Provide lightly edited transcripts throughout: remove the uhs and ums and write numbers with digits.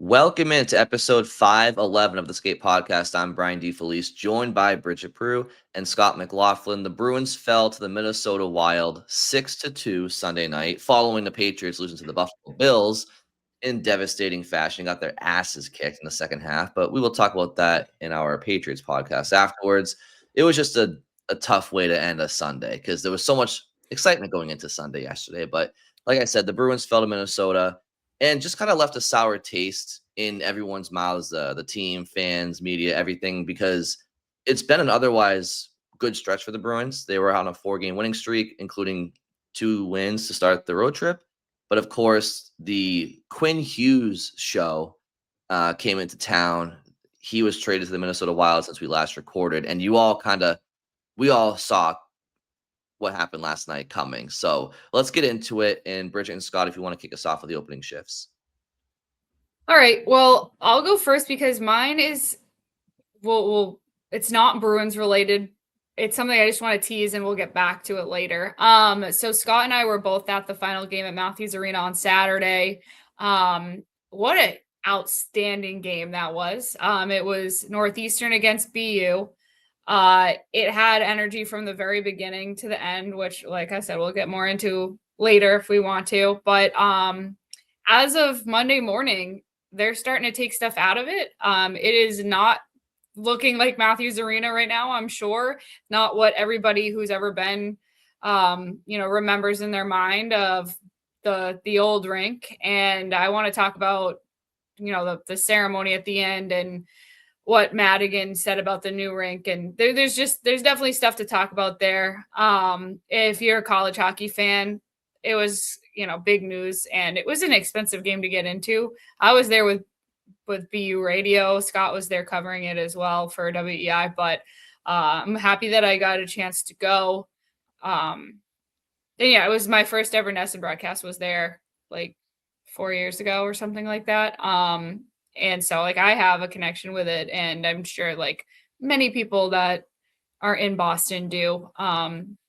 Welcome into episode 511 of the Skate Podcast. I'm Brian DeFelice, joined by Bridget Prue and Scott McLaughlin. The Bruins fell to the Minnesota Wild 6-2 Sunday night, following the Patriots losing to the Buffalo Bills in devastating fashion. Got their asses kicked in the second half, but we will talk about that in our Patriots podcast afterwards. It was just a tough way to end a Sunday because there was so much excitement going into Sunday yesterday. But like I said, the Bruins fell to Minnesota and just kind of left a sour taste in everyone's mouths, the team, fans, media, everything, because it's been an otherwise good stretch for the Bruins. They were on a 4-game winning streak, including 2 wins to start the road trip. But of course, the Quinn Hughes show came into town. He was traded to the Minnesota Wild since we last recorded, and we all saw what happened last night coming. So let's get into it. And Bridget and Scott, if you want to kick us off with the opening shifts. All right. Well, I'll go first because mine is, well, it's not Bruins related. It's something I just want to tease and we'll get back to it later. So Scott and I were both at the final game at Matthews Arena on Saturday. What an outstanding game that was. It was Northeastern against BU. It had energy from the very beginning to the end, which, like I said, we'll get more into later if we want to. But as of Monday morning, they're starting to take stuff out of it. It is not looking like Matthews Arena right now, I'm sure. Not what everybody who's ever been, remembers in their mind of the old rink. And I want to talk about, the ceremony at the end and what Madigan said about the new rink. And there's definitely stuff to talk about there. If you're a college hockey fan, it was, big news, and it was an expensive game to get into. I was there with BU Radio. Scott was there covering it as well for WEI, but I'm happy that I got a chance to go. And yeah, it was my first ever NESN broadcast was there like 4 years ago or something like that. And so like I have a connection with it, and I'm sure like many people that are in Boston do,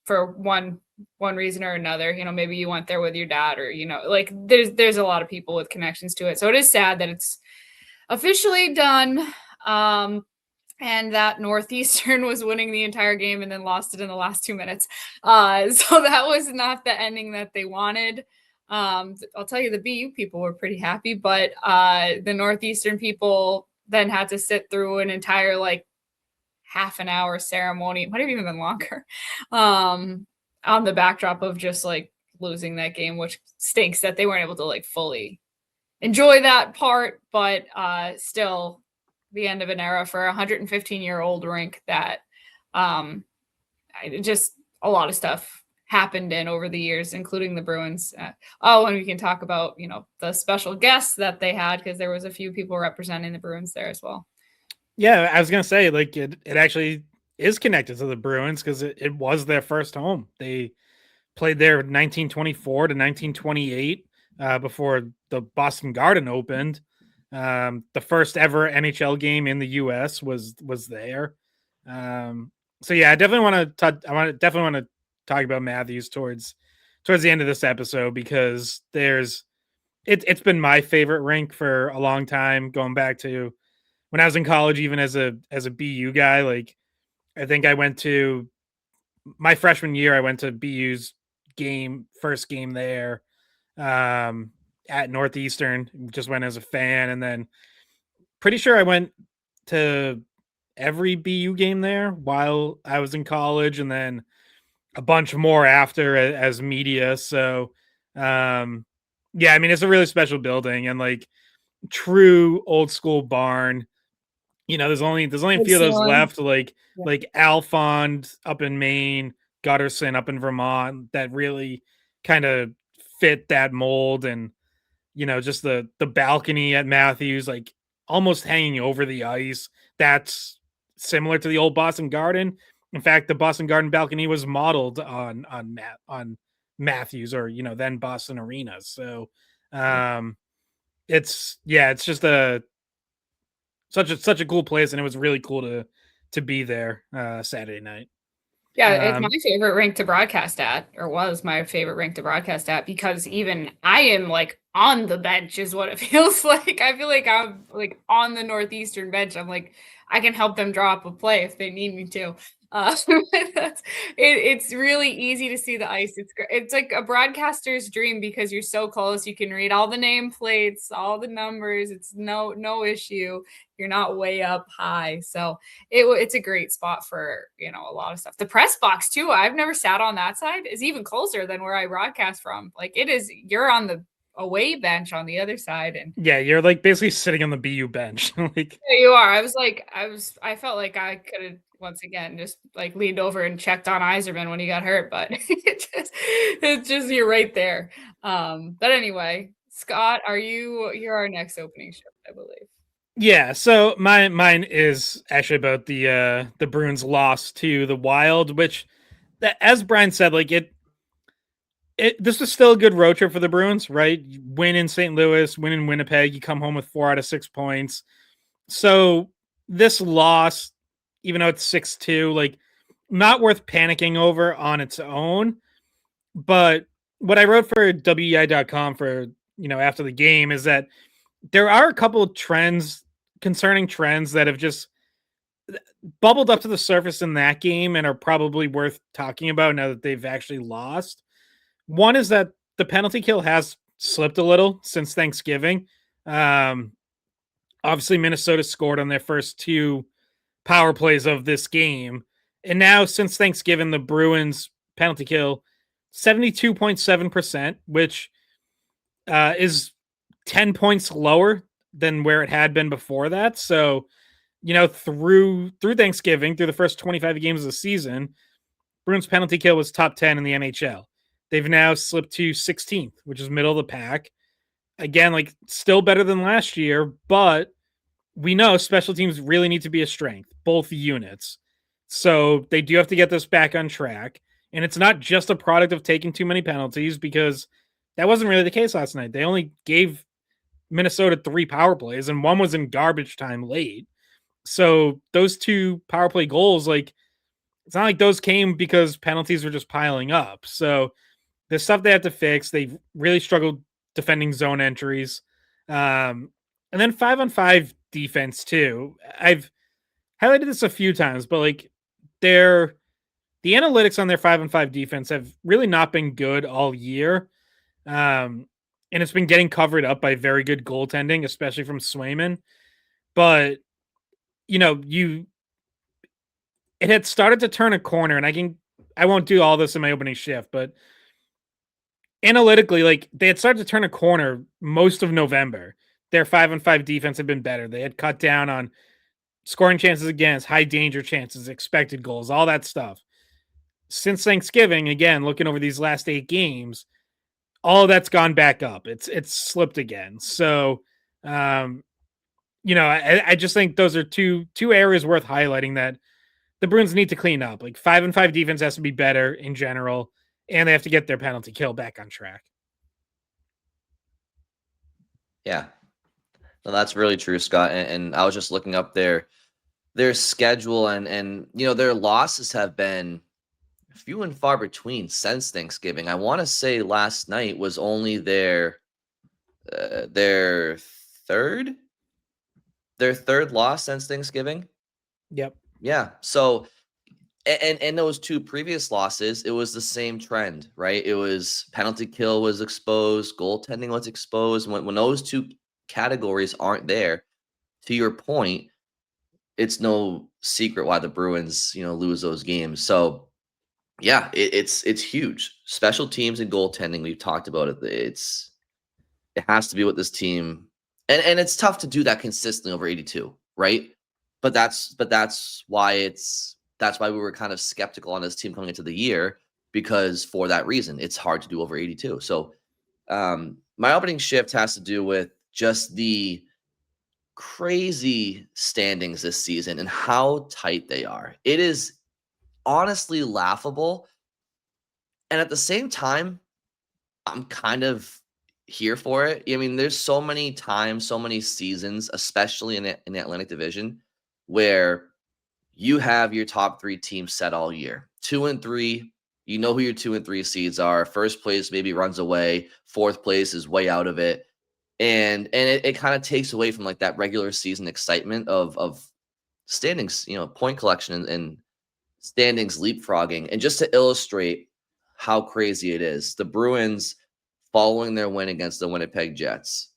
for one reason or another. Maybe you went there with your dad, or like there's a lot of people with connections to it. So it is sad that it's officially done, and that Northeastern was winning the entire game and then lost it in the last 2 minutes. So that was not the ending that they wanted. I'll tell you, the BU people were pretty happy, but the Northeastern people then had to sit through an entire like half an hour ceremony. It might have even been longer, on the backdrop of just like losing that game, which stinks that they weren't able to like fully enjoy that part. But still, the end of an era for a 115-year-old rink that just a lot of stuff happened in over the years, including the Bruins. And we can talk about, the special guests that they had, because there was a few people representing the Bruins there as well. Yeah, I was going to say, like, it actually is connected to the Bruins because it was their first home. They played there 1924 to 1928 before the Boston Garden opened. The first ever NHL game in the U.S. was there. So yeah, I definitely want to talk about Matthews towards the end of this episode, because it's been my favorite rink for a long time, going back to when I was in college, even as a BU guy. Like, I think I went to my freshman year, I went to BU's first game there, at Northeastern. Just went as a fan, and then pretty sure I went to every BU game there while I was in college, and then a bunch more after as media. So, yeah, I mean, it's a really special building, and like true old school barn. There's only a few of those left, like Alfond up in Maine, Gutterson up in Vermont, that really kind of fit that mold. And just the balcony at Matthews, like almost hanging over the ice, that's similar to the old Boston Garden. In fact, the Boston Garden balcony was modeled on Matthews, or then Boston Arena. So it's just such a cool place, and it was really cool to be there Saturday night. Yeah, it's my favorite rink to broadcast at, or was my favorite rink to broadcast at, because even I am like on the bench is what it feels like. I feel like I'm like on the Northeastern bench. I'm like, I can help them draw up a play if they need me to. It's really easy to see the ice. It's like a broadcaster's dream because you're so close. You can read all the nameplates, all the numbers. It's no issue. You're not way up high. So it's a great spot for, a lot of stuff. The press box too, I've never sat on that side, is even closer than where I broadcast from. Like you're on the away bench on the other side, and yeah, you're like basically sitting on the BU bench. Like yeah, you are. I felt like I could have once again just like leaned over and checked on Yzerman when he got hurt, but it's just you're right there. But anyway, Scott, you're our next opening shift, I believe. Yeah, so mine is actually about the Bruins loss to the Wild, which, as Brian said, like this was still a good road trip for the Bruins, right? You win in St. Louis, win in Winnipeg, you come home with 4 out of 6 points. So this loss, even though it's 6-2, like not worth panicking over on its own. But what I wrote for weei.com for, after the game is that there are a couple of concerning trends that have just bubbled up to the surface in that game and are probably worth talking about now that they've actually lost. One is that the penalty kill has slipped a little since Thanksgiving. Obviously, Minnesota scored on their first 2 power plays of this game. And now, since Thanksgiving, the Bruins penalty kill 72.7%, which is 10 points lower than where it had been before that. So, through Thanksgiving, through the first 25 games of the season, Bruins penalty kill was top 10 in the NHL. They've now slipped to 16th, which is middle of the pack. Again, like still better than last year, but we know special teams really need to be a strength, both units. So they do have to get this back on track. And it's not just a product of taking too many penalties, because that wasn't really the case last night. They only gave Minnesota 3 power plays, and one was in garbage time late. So those 2 power play goals, like, it's not like those came because penalties were just piling up. So there's stuff they have to fix. They've really struggled defending zone entries. And then 5-on-5 defense too. I've highlighted this a few times, but like the analytics on their 5-on-5 defense have really not been good all year. And it's been getting covered up by very good goaltending, especially from Swayman. But it had started to turn a corner, and I won't do all this in my opening shift, but analytically, like they had started to turn a corner most of November. Their 5-on-5 defense had been better. They had cut down on scoring chances against, high danger chances, expected goals, all that stuff. Since Thanksgiving, again, looking over these last 8 games, all of that's gone back up. It's slipped again. So, I just think those are two areas worth highlighting that the Bruins need to clean up. Like 5-on-5 defense has to be better in general, and they have to get their penalty kill back on track. Yeah, no, that's really true, Scott. And I was just looking up their schedule, and their losses have been few and far between since Thanksgiving. I want to say last night was only their third loss since Thanksgiving. Yep. Yeah. So, and those 2 previous losses, it was the same trend, right? It was penalty kill was exposed, goaltending was exposed. When those 2 categories aren't there, to your point, it's no secret why the Bruins, lose those games. So, yeah, it's huge. Special teams and goaltending, we've talked about it. It has to be what this team, and it's tough to do that consistently over 82, right? But that's why we were kind of skeptical on this team coming into the year, because for that reason, it's hard to do over 82. So my opening shift has to do with just the crazy standings this season and how tight they are. It is honestly laughable. And at the same time, I'm kind of here for it. I mean, there's so many times, so many seasons, especially in the Atlantic Division, where you have your top 3 teams set all year. 2 and 3. You know who your 2 and 3 seeds are. First place maybe runs away. Fourth place is way out of it. And it kind of takes away from like that regular season excitement of standings, point collection and standings leapfrogging. And just to illustrate how crazy it is, the Bruins, following their win against the Winnipeg Jets,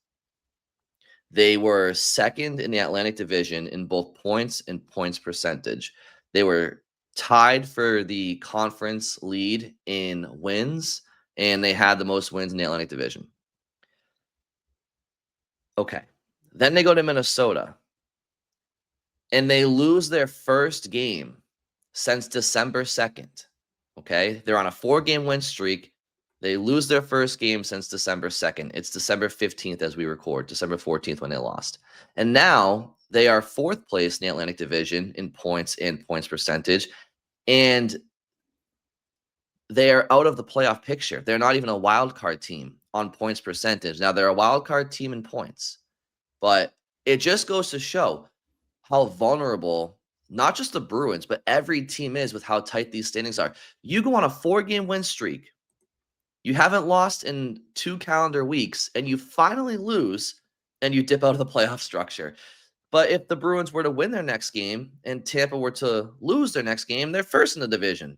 they were second in the Atlantic Division in both points and points percentage. They were tied for the conference lead in wins, and they had the most wins in the Atlantic Division. Okay. Then they go to Minnesota, and they lose their first game since December 2nd. Okay. They're on a 4-game win streak. They lose their first game since December 2nd. It's December 15th as we record, December 14th when they lost. And now they are 4th place in the Atlantic Division in points and points percentage. And they are out of the playoff picture. They're not even a wild card team on points percentage. Now they're a wild card team in points, but it just goes to show how vulnerable not just the Bruins, but every team is with how tight these standings are. You go on a 4-game win streak. You haven't lost in 2 calendar weeks, and you finally lose, and you dip out of the playoff structure. But if the Bruins were to win their next game and Tampa were to lose their next game, they're first in the division.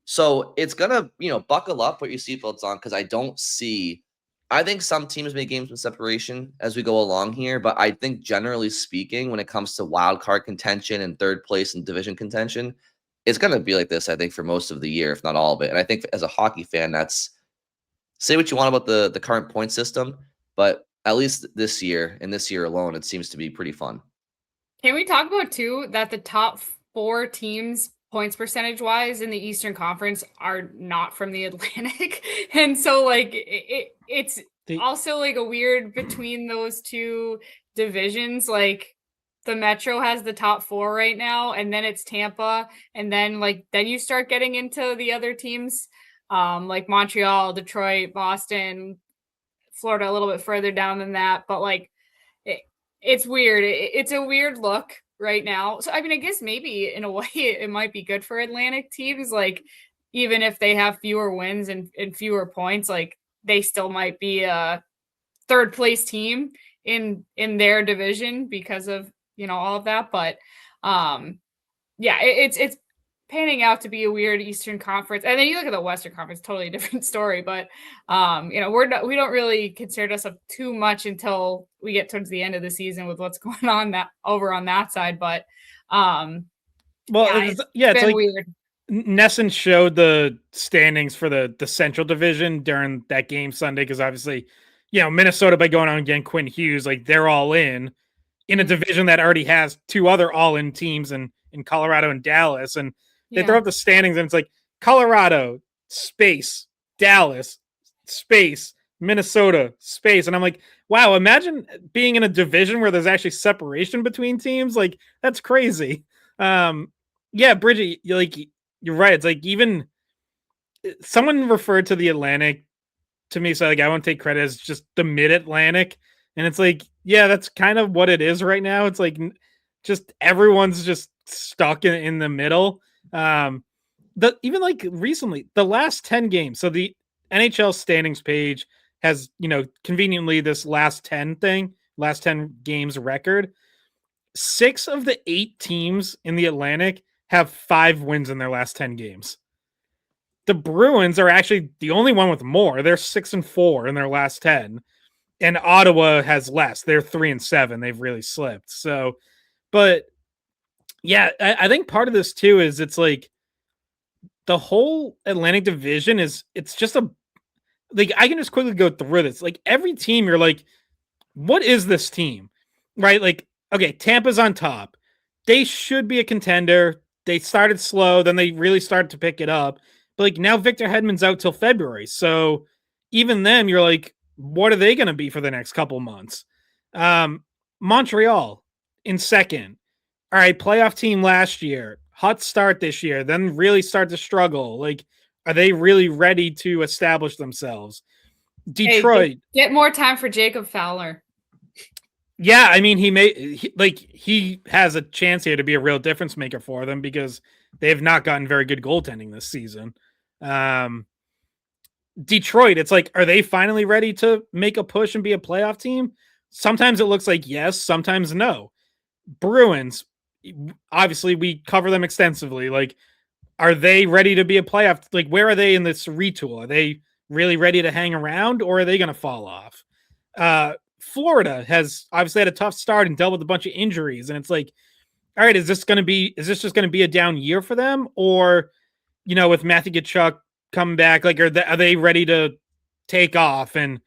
So it's going to, buckle up, put your seatbelts on, because I think some teams make games with separation as we go along here, but I think generally speaking, when it comes to wild card contention and third place and division contention, it's going to be like this, I think, for most of the year, if not all of it. And I think as a hockey fan, say what you want about the current point system, but at least this year and this year alone, it seems to be pretty fun. Can we talk about, too, that the top 4 teams points percentage wise in the Eastern Conference are not from the Atlantic? And so like it's also like a weird between those two divisions. Like the Metro has the top 4 right now, and then it's Tampa, and then you start getting into the other teams like Montreal, Detroit, Boston, Florida a little bit further down than that. But like it's weird. It's a weird look right now. So I mean, I guess maybe in a way it might be good for Atlantic teams. Like even if they have fewer wins and fewer points, like they still might be a 3rd place team in their division because of all of that. But yeah, it's panning out to be a weird Eastern Conference. And then you look at the Western Conference, totally different story. But we don't really concern ourselves too much until we get towards the end of the season with what's going on over on that side. But it's like weird. Nesson showed the standings for the Central Division during that game Sunday, because obviously, Minnesota, by going on again, Quinn Hughes, like they're all in a division that already has 2 other all-in teams in Colorado and Dallas, and they throw up the standings, and it's like Colorado, space, Dallas, space, Minnesota, space. And I'm like, wow, imagine being in a division where there's actually separation between teams. Like, that's crazy. Yeah, Bridget, you're right. It's like even someone referred to the Atlantic to me, so like I won't take credit, as just the mid-Atlantic. And it's like, yeah, that's kind of what it is right now. It's like just everyone's just stuck in the middle. Even like recently, the last 10 games. So the NHL standings page has, conveniently this last 10 games record. 6 of the 8 teams in the Atlantic have 5 wins in their last 10 games. The Bruins are actually the only one with more. They're 6-4 in their last 10. And Ottawa has less. They're 3-7. They've really slipped. So, but yeah, I think part of this too is it's like the whole Atlantic Division it's just I can just quickly go through this. Like every team, you're like, what is this team? Right? Like, okay, Tampa's on top. They should be a contender. They started slow, then they really started to pick it up. But like now Victor Hedman's out till February. So even then you're like, what are they going to be for the next couple months? Montreal in second. All right, playoff team last year, hot start this year, then really start to struggle. Like, are they really ready to establish themselves? Detroit. Hey, get more time for Jacob Fowler. Yeah, I mean, he has a chance here to be a real difference maker for them, because They have not gotten very good goaltending this season. Detroit, it's like, are they finally ready to make a push and be a playoff team? Sometimes it looks like yes, sometimes no. Bruins, obviously we cover them extensively. Like, are they ready to be a playoff? Like, where are they in this retool? Are they really ready to hang around, or are they going to fall off? Florida has obviously had a tough start and dealt with a bunch of injuries, and it's like, all right, is this just going to be a down year for them, or with Matthew Tkachuk coming back, like are they ready to take off and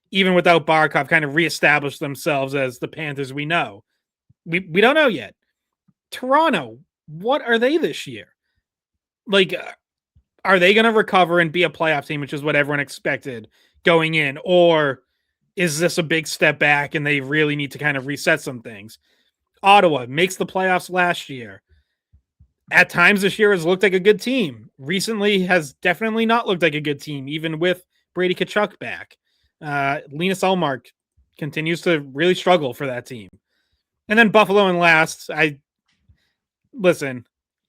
even without Barkov kind of reestablish themselves as the Panthers we know? We don't know yet. Toronto, what are they this year? Like, are they going to recover and be a playoff team, which is what everyone expected going in? Or is this a big step back and they really need to kind of reset some things? Ottawa makes the playoffs last year. At times this year has looked like a good team. Recently has definitely not looked like a good team, even with Brady Tkachuk back. Linus Ullmark continues to really struggle for that team. And then Buffalo in last. I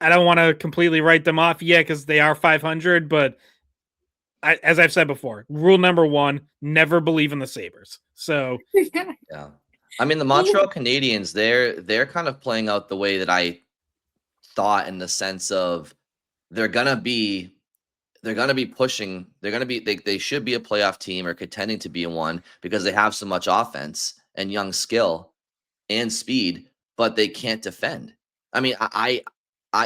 don't want to completely write them off yet because they are 500, but as I've said before, rule number one, never believe in the Sabres. So yeah. I mean, the Montreal Canadiens, they're kind of playing out the way that I thought, in the sense of they're gonna be pushing. They should be a playoff team or contending to be one because they have so much offense and young skill and speed, but they can't defend. I mean, I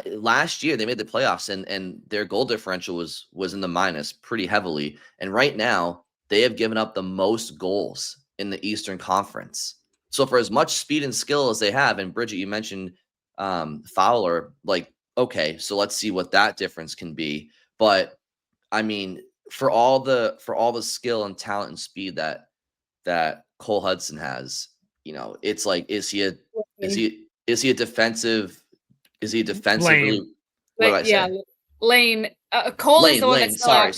last year they made the playoffs and their goal differential was in the minus pretty heavily. And right now they have given up the most goals in the Eastern Conference. So for as much speed and skill as they have, and Bridget, you mentioned Fowler, like, okay, so let's see what that difference can be. But I mean, for all the skill and talent and speed that Cole Hudson has, it's like, is he a defensive? Is he a defensively? What did I say? Yeah, Lane. Cole is the one that's Sorry.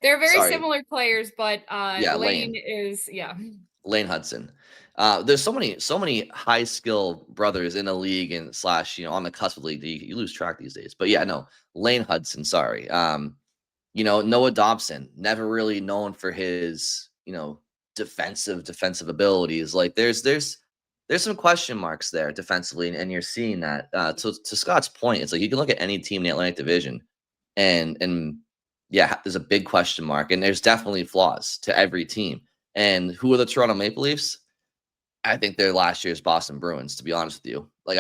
They're very similar players, but Lane is Lane Hudson. There's so many high skill brothers in the league and / on the cusp of the league that you lose track these days. But yeah, no, Lane Hudson. Sorry. Noah Dobson, never really known for his defensive abilities. Like there's some question marks there defensively, and you're seeing that. To Scott's point, it's like you can look at any team in the Atlantic Division, and yeah, there's a big question mark, and there's definitely flaws to every team. And who are the Toronto Maple Leafs? I think they're last year's Boston Bruins, to be honest with you. Like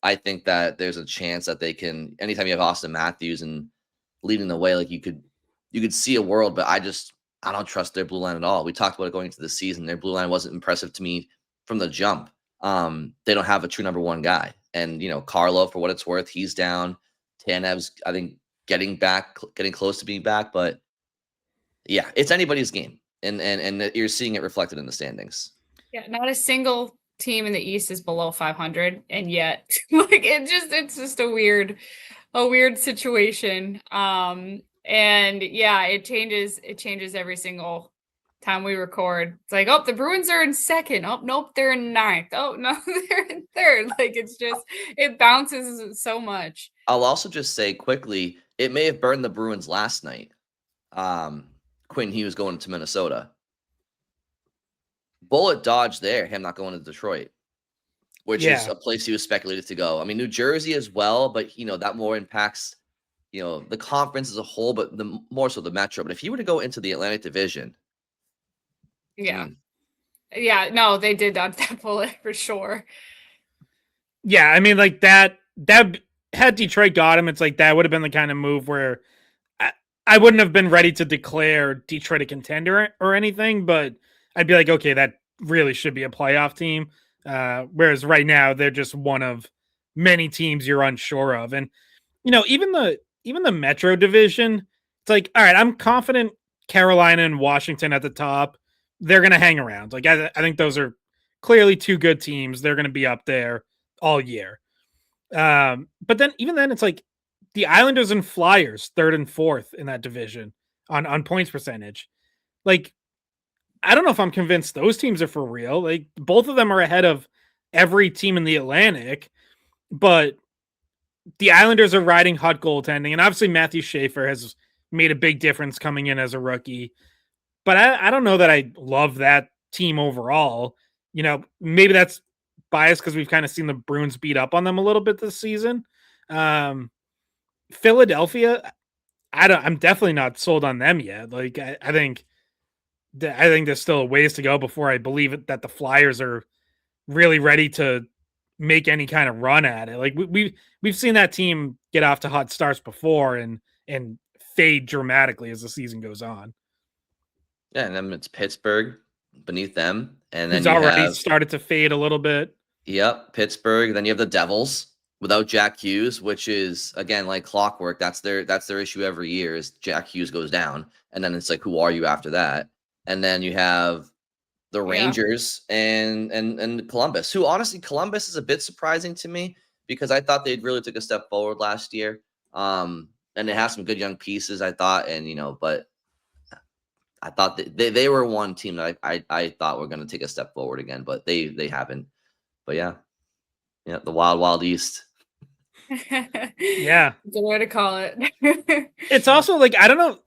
I think that there's a chance that they can, anytime you have Austin Matthews and leading the way, like you could see a world, but I don't trust their blue line at all. We talked about it going into the season. Their blue line wasn't impressive to me from the jump. They don't have a true number one guy. And Carlo, for what it's worth, he's down. Tanev's, I think, getting close to being back, but yeah, it's anybody's game. And you're seeing it reflected in the standings. Yeah, not a single team in the East is below 500, and yet it's just a weird situation. And yeah, it changes every single time we record. It's like, oh, the Bruins are in second. Oh, nope, they're in ninth. Oh no, they're in third. Like it bounces so much. I'll also just say quickly, it may have burned the Bruins last night. Quinn Hughes going to Minnesota. Bullet dodge there, him not going to Detroit, which is a place he was speculated to go. I mean, New Jersey as well, but that more impacts the conference as a whole, but more so the Metro. But if he were to go into the Atlantic Division, yeah, no, they did dodge that bullet for sure. Yeah, I mean, like that had Detroit got him, it's like that would have been the kind of move where I wouldn't have been ready to declare Detroit a contender or anything, but I'd be like, okay, that really should be a playoff team. Whereas right now they're just one of many teams you're unsure of. And, even the Metro division, it's like, all right, I'm confident Carolina and Washington at the top, they're going to hang around. Like, I think those are clearly two good teams. They're going to be up there all year. But then even then it's like the Islanders and Flyers, third and fourth in that division on points percentage. Like, I don't know if I'm convinced those teams are for real. Like, both of them are ahead of every team in the Atlantic, but the Islanders are riding hot goaltending, and obviously Matthew Schaefer has made a big difference coming in as a rookie. But I don't know that I love that team overall. Maybe that's biased because we've kind of seen the Bruins beat up on them a little bit this season. Philadelphia, I'm definitely not sold on them yet. Like I think there's still a ways to go before I believe that the Flyers are really ready to make any kind of run at it. Like we've seen that team get off to hot starts before and fade dramatically as the season goes on. Yeah, and then it's Pittsburgh beneath them, and then Who's you already have started to fade a little bit. Pittsburgh. Then you have the Devils without Jack Hughes, which is again like clockwork. That's their issue every year. Is Jack Hughes goes down, and then it's like, who are you after that? And then you have the Rangers and Columbus, who honestly Columbus is a bit surprising to me because I thought they'd really took a step forward last year. And they have some good young pieces, I thought, and but I thought that they were one team that I thought were going to take a step forward again, but they haven't. But yeah, the wild East. Yeah, the way to call it. It's also like I don't know,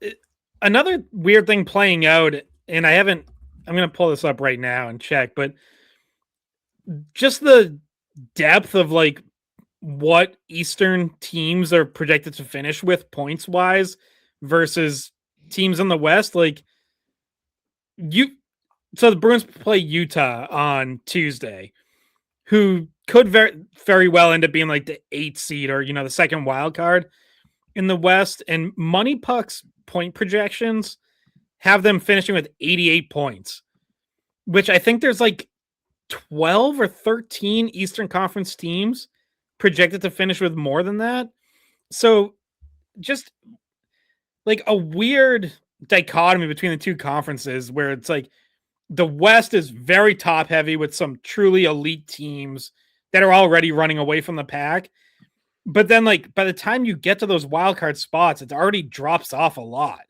another weird thing playing out, and I'm going to pull this up right now and check, but just the depth of like what Eastern teams are projected to finish with points wise versus teams in the West, like so the Bruins play Utah on Tuesday, who could very, very well end up being like the 8th seed or, the second wild card in the West. And Money Puck's point projections have them finishing with 88 points, which I think there's like 12 or 13 Eastern Conference teams projected to finish with more than that. So just like a weird dichotomy between the two conferences where it's like the West is very top heavy with some truly elite teams that are already running away from the pack. But then like by the time you get to those wildcard spots, it already drops off a lot.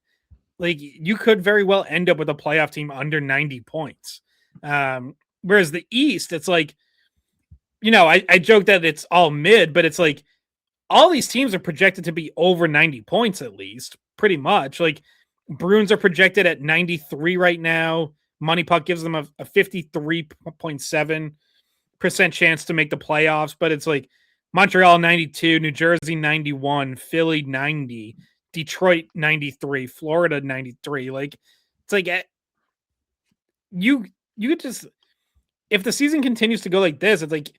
Like you could very well end up with a playoff team under 90 points. Whereas the East, it's like, I joke that it's all mid, but it's like all these teams are projected to be over 90 points at least, pretty much. Like Bruins are projected at 93 right now. Money Puck gives them a 53.7% chance to make the playoffs, but it's like Montreal 92, New Jersey 91, Philly 90, Detroit 93, Florida 93. Like it's like you could just, if the season continues to go like this, it's like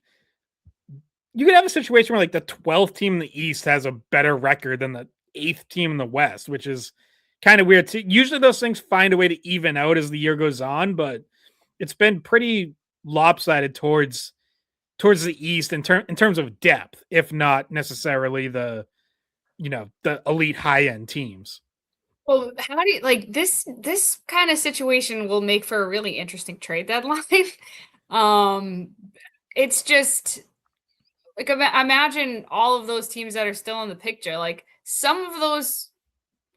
you could have a situation where like the 12th team in the East has a better record than the 8th team in the West, which is kind of weird. Usually those things find a way to even out as the year goes on, but it's been pretty lopsided towards the East in terms of depth, if not necessarily the elite high end teams. Well, how do you like this kind of situation will make for a really interesting trade deadline. It's just like imagine all of those teams that are still in the picture. Like some of those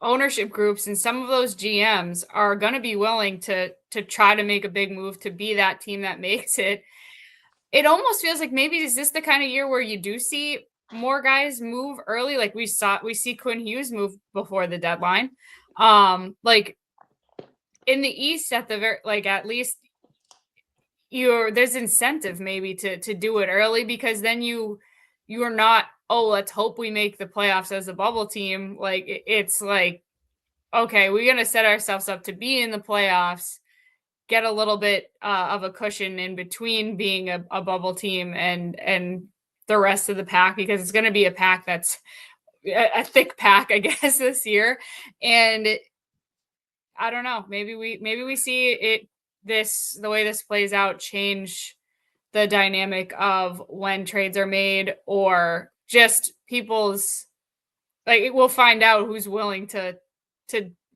ownership groups and some of those GMs are going to be willing to try to make a big move to be that team that makes it. It almost feels like maybe is this the kind of year where you do see more guys move early? Like we see Quinn Hughes move before the deadline. Like in the East at the very, like at least there's incentive maybe to do it early because then you are not, oh, let's hope we make the playoffs as a bubble team. Like it's like, okay, we're going to set ourselves up to be in the playoffs, get a little bit of a cushion in between being a bubble team and the rest of the pack, because it's going to be a pack that's a thick pack, I guess, this year. And I don't know, maybe we see the way this plays out change the dynamic of when trades are made, or just people's, like, we'll find out who's willing to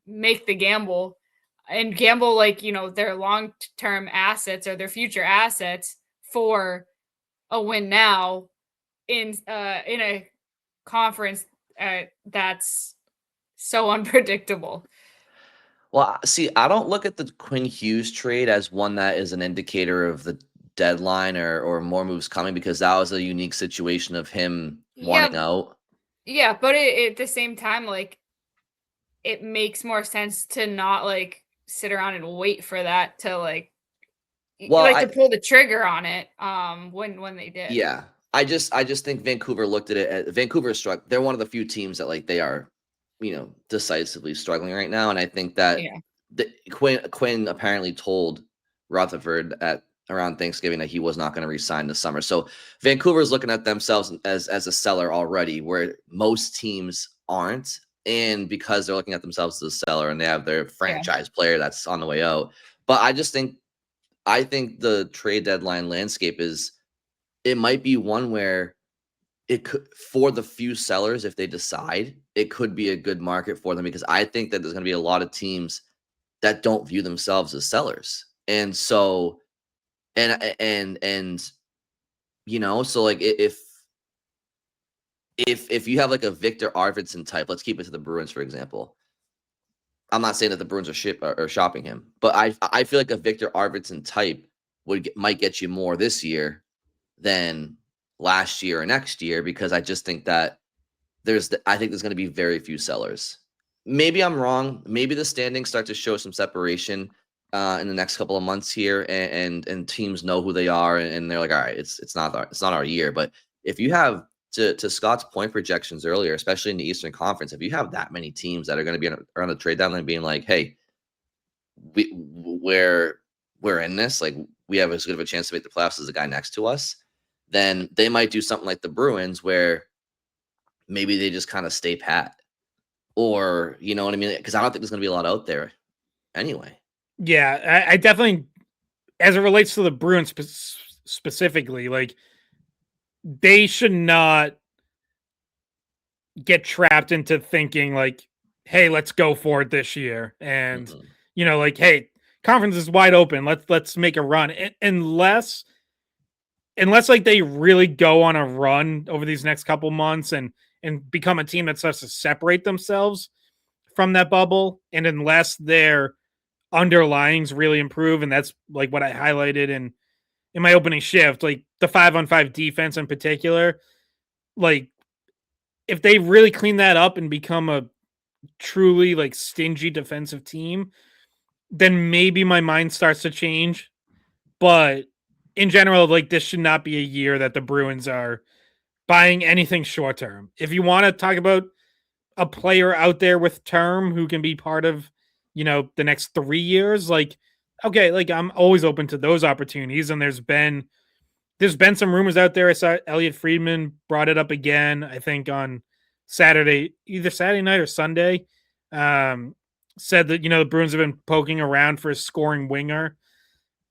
make the gamble and gamble, like, their long-term assets or their future assets for a win now in a conference that's so unpredictable. Well, see, I don't look at the Quinn Hughes trade as one that is an indicator of the deadline or more moves coming, because that was a unique situation of him wanting out. Yeah, but at the same time, like, it makes more sense to not like sit around and wait for that to like, to pull the trigger on it. When they did. Yeah, I just think Vancouver looked at it. Vancouver struck. They're one of the few teams that like they are, decisively struggling right now, and I think that Quinn apparently told Rutherford at around Thanksgiving that he was not going to resign this summer. So Vancouver's looking at themselves as a seller already, where most teams aren't. And because they're looking at themselves as a seller and they have their franchise player that's on the way out. But I think the trade deadline landscape it might be one where it could, for the few sellers, if they decide, it could be a good market for them, because I think that there's going to be a lot of teams that don't view themselves as sellers. And so, so like if you have like a Victor Arvidsson type, let's keep it to the Bruins, for example. I'm not saying that the Bruins are shopping him, but I feel like a Victor Arvidsson type might get you more this year than last year or next year, because I just think that I think there's going to be very few sellers. Maybe I'm wrong. Maybe the standings start to show some separation in the next couple of months here, and teams know who they are, and they're like, all right, it's not our year. But if you have, to Scott's point projections earlier, especially in the Eastern Conference, if you have that many teams that are going to be around the trade deadline being like, hey, we're in this, like we have as good of a chance to make the playoffs as the guy next to us, then they might do something like the Bruins, where maybe they just kind of stay pat, or you know what I mean? Because I don't think there's going to be a lot out there anyway. Yeah, I definitely, as it relates to the Bruins specifically, like they should not get trapped into thinking like, hey, let's go for it this year. And, like, hey, conference is wide open. Let's make a run. Unless like they really go on a run over these next couple months and become a team that starts to separate themselves from that bubble. And unless their underlyings really improve, and that's like what I highlighted in my opening shift, like the 5-on-5 defense in particular, like if they really clean that up and become a truly like stingy defensive team, then maybe my mind starts to change. But in general, like this should not be a year that the Bruins are buying anything short term. If you want to talk about a player out there with term who can be part of, the next 3 years, like, okay, like I'm always open to those opportunities. And there's been some rumors out there. I saw Elliot Friedman brought it up again, I think on Saturday, either Saturday night or Sunday, said that, the Bruins have been poking around for a scoring winger.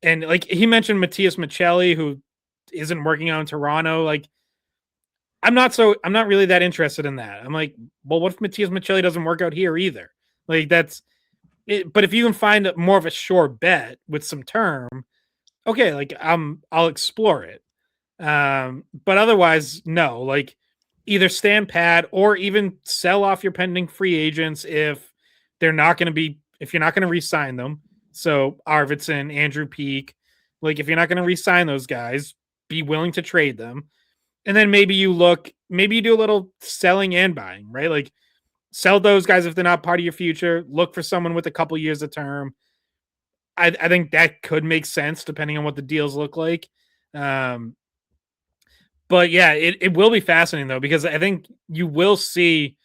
And like he mentioned Matthias Michelli, who isn't working out in Toronto. Like, I'm not really that interested in that. I'm like, well, what if Matthias Michelli doesn't work out here either? Like that's it. But if you can find more of a sure bet with some term, okay, like I'll explore it. But otherwise, no, like either stand pat or even sell off your pending free agents if you're not going to re-sign them. So Arvidsson, Andrew Peak, like if you're not going to re-sign those guys, be willing to trade them. And then maybe you do a little selling and buying, right? Like sell those guys if they're not part of your future. Look for someone with a couple years of term. I think that could make sense depending on what the deals look like. But yeah, it will be fascinating though, because I think you will see.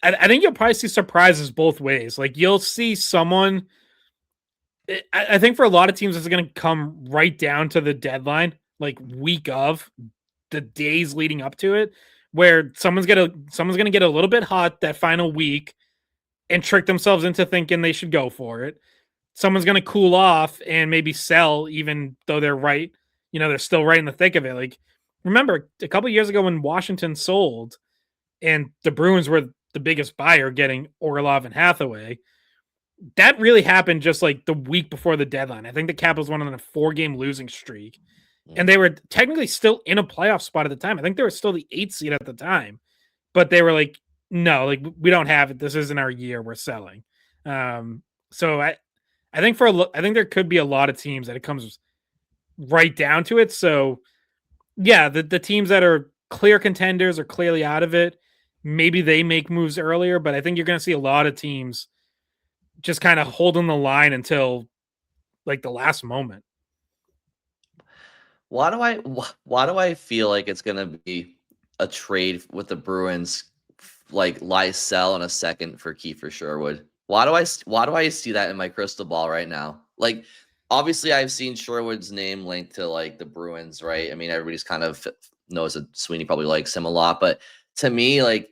I think you'll probably see surprises both ways. Like you'll see someone. I think for a lot of teams, it's going to come right down to the deadline, like week of the days leading up to it, where someone's going to get a little bit hot that final week and trick themselves into thinking they should go for it. Someone's going to cool off and maybe sell, even though they're right. They're still right in the thick of it. Like, remember a couple years ago when Washington sold and the Bruins were the biggest buyer, getting Orlov and Hathaway, that really happened just like the week before the deadline. I think the Capitals went on a 4-game losing streak, and they were technically still in a playoff spot at the time. I think they were still the 8th seed at the time, but they were like, no, like we don't have it. This isn't our year. We're selling. So I think there could be a lot of teams that it comes right down to it. So yeah, the teams that are clear contenders are clearly out of it. Maybe they make moves earlier, but I think you're going to see a lot of teams just kind of holding the line until like the last moment. Why do I feel like it's gonna be a trade with the Bruins, like Lysell in a second for Kiefer Sherwood? Why do I see that in my crystal ball right now? Like, obviously, I've seen Sherwood's name linked to like the Bruins, right? I mean, everybody's kind of knows that Sweeney probably likes him a lot, but to me, like,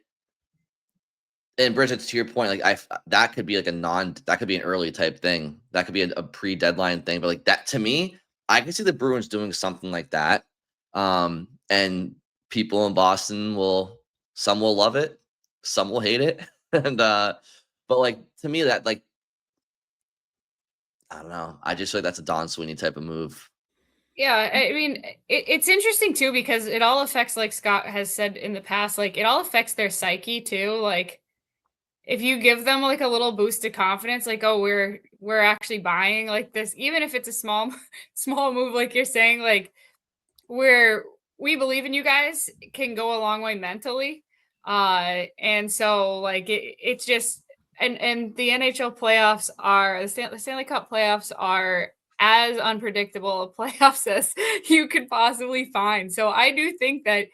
and Bridget, to your point, like that could be like that could be an early type thing. That could be a pre-deadline thing. But like that to me, I can see the Bruins doing something like that. And people in Boston some will love it, some will hate it. And but like to me, that like I don't know. I just feel like that's a Don Sweeney type of move. Yeah, I mean, it's interesting too because it all affects, like Scott has said in the past, like it all affects their psyche too. Like if you give them like a little boost of confidence, like, oh, we're actually buying like this, even if it's a small small move, like you're saying, like we believe in you guys, can go a long way mentally. And so like it's just and the NHL playoffs are the Stanley Cup playoffs are as unpredictable a playoffs as you could possibly find. So I do think that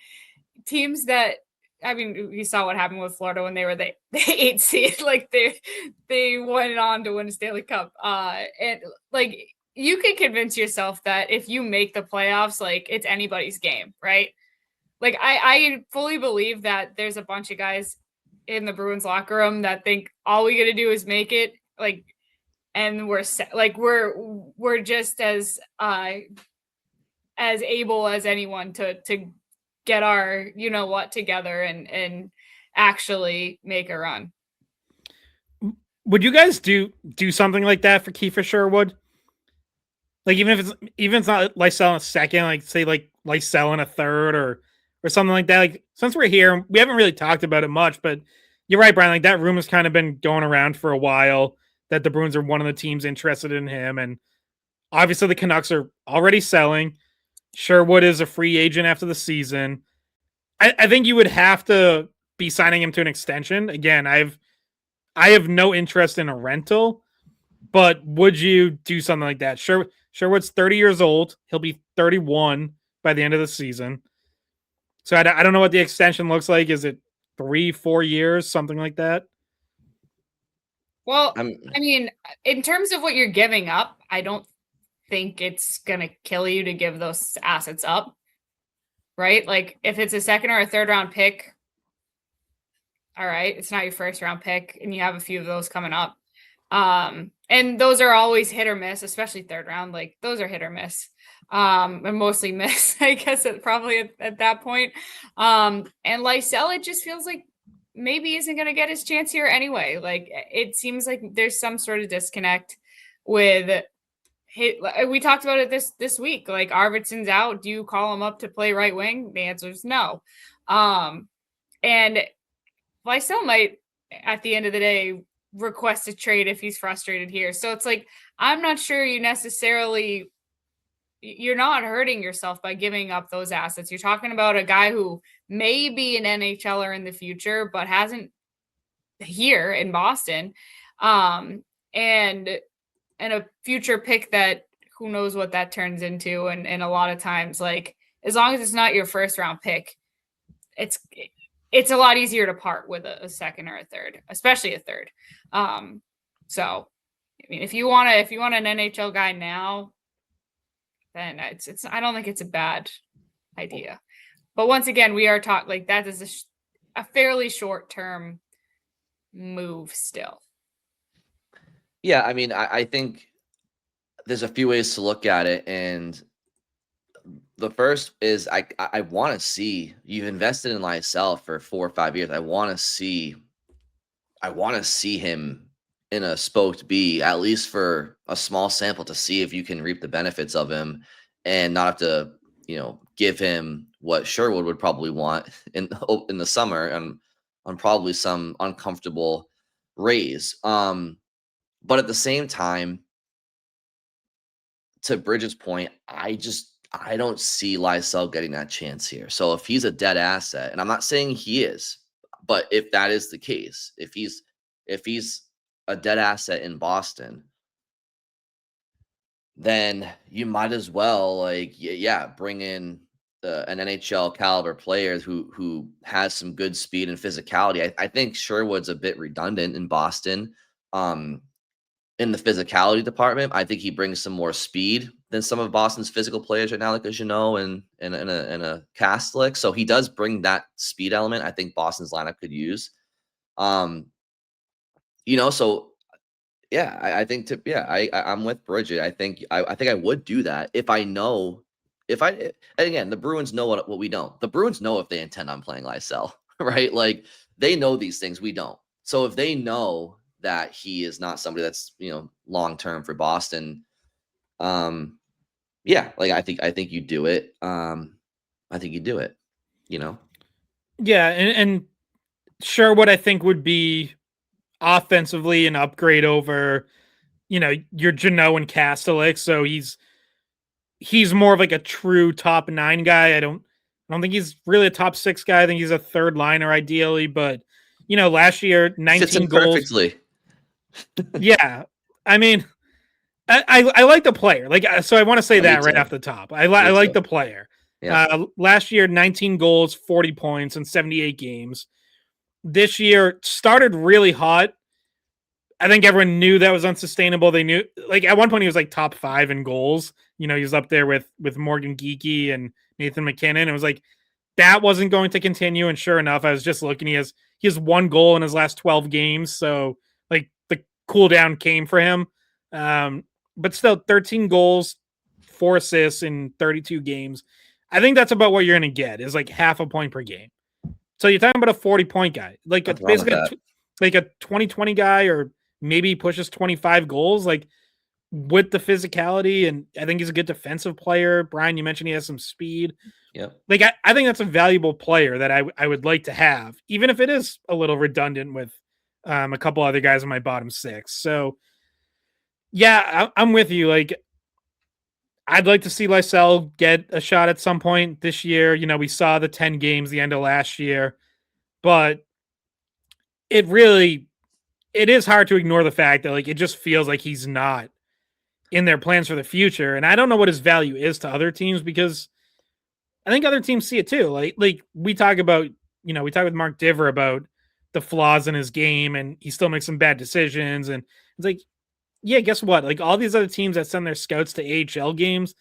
teams that I mean, you saw what happened with Florida when they were the 8th seed. Like they went on to win a Stanley Cup. And like you can convince yourself that if you make the playoffs, like it's anybody's game, right? Like I fully believe that there's a bunch of guys in the Bruins locker room that think all we got to do is make it, like, and we're set, like we're just as able as anyone to get our what together and actually make a run. Would you guys do something like that for Kiefer Sherwood? Like even if it's not Lysell in a second, like say like Lysell in a third or something like that. Like since we're here, we haven't really talked about it much, but you're right, Brian. Like that rumor's kind of been going around for a while that the Bruins are one of the teams interested in him, and obviously the Canucks are already selling. Sherwood is a free agent after the season. I think you would have to be signing him to an extension. Again, I have no interest in a rental, but would you do something like that? Sherwood's 30 years old. He'll be 31 by the end of the season. So I don't know what the extension looks like. Is it 3-4 years, something like that? Well, I mean, in terms of what you're giving up, I don't think it's going to kill you to give those assets up, right? Like if it's a second or a third round pick, all right, it's not your first round pick and you have a few of those coming up. And those are always hit or miss, especially third round. Like those are hit or miss. And mostly miss, I guess, probably at that point. And Lysell, it just feels like maybe isn't going to get his chance here anyway. Like it seems like there's some sort of disconnect with we talked about it this week. Like Arvidsson's out. Do you call him up to play right wing? The answer is no. And Lysell might, at the end of the day, request a trade if he's frustrated here. So it's like, I'm not sure you're not hurting yourself by giving up those assets. You're talking about a guy who may be an NHLer in the future, but hasn't here in Boston. And a future pick that who knows what that turns into. And a lot of times, like, as long as it's not your first round pick, it's a lot easier to part with a second or a third, especially a third. So, I mean, if you want an NHL guy now, then it's I don't think it's a bad idea. But once again, we are talking like that is a fairly short term move still. Yeah, I mean, I think there's a few ways to look at it, and the first is I want to see you've invested in Lysell for 4 or 5 years. I want to see him in a spoked B, at least for a small sample, to see if you can reap the benefits of him and not have to, give him what Sherwood would probably want in the summer and on probably some uncomfortable raise. But at the same time, to Bridget's point, I don't see Lysell getting that chance here. So if he's a dead asset, and I'm not saying he is, but if that is the case, if he's a dead asset in Boston, then you might as well bring in an NHL caliber player who has some good speed and physicality. I think Sherwood's a bit redundant in Boston. In the physicality department, I think he brings some more speed than some of Boston's physical players right now, like Jeannot and a Kastelic. So he does bring that speed element. I think Boston's lineup could use. So yeah, I'm with Bridget. I think I would do that if I know and again, the Bruins know what we don't. The Bruins know if they intend on playing Lysell, right? Like they know these things, we don't. So if they know that he is not somebody that's, long term for Boston, I think you do it. I think you do it, Yeah, and Sherwood I think would be offensively an upgrade over, your Jeannot and Kastelic. So he's more of like a true top 9 guy. I don't think he's really a top 6 guy. I think he's a third liner ideally, but last year 19 goals. Perfectly. Yeah. I mean, I like the player. So I want to say that right off the top. I like the player. Yeah. Last year 19 goals, 40 points in 78 games. This year started really hot. I think everyone knew that was unsustainable. They knew, at one point he was top 5 in goals. He was up there with Morgan Geekie and Nathan McKinnon. It was that wasn't going to continue. And sure enough, I was just looking. He has 1 goal in his last 12 games. So the cool down came for him. But still 13 goals, 4 assists in 32 games. I think that's about what you're going to get is half a point per game. So you're talking about a 40-point guy, basically a 20-20 guy, or maybe he pushes 25 goals, with the physicality. And I think he's a good defensive player. Brian, you mentioned he has some speed. Yeah. I think that's a valuable player that I would like to have, even if it is a little redundant with a couple other guys in my bottom 6. So yeah, I'm with you. I'd like to see Lysell get a shot at some point this year. We saw the 10 games the end of last year, but it is hard to ignore the fact that it just feels like he's not in their plans for the future. And I don't know what his value is to other teams, because I think other teams see it too. We talk about, we talk with Mark Diver about the flaws in his game, and he still makes some bad decisions. And it's yeah, guess what? All these other teams that send their scouts to AHL games,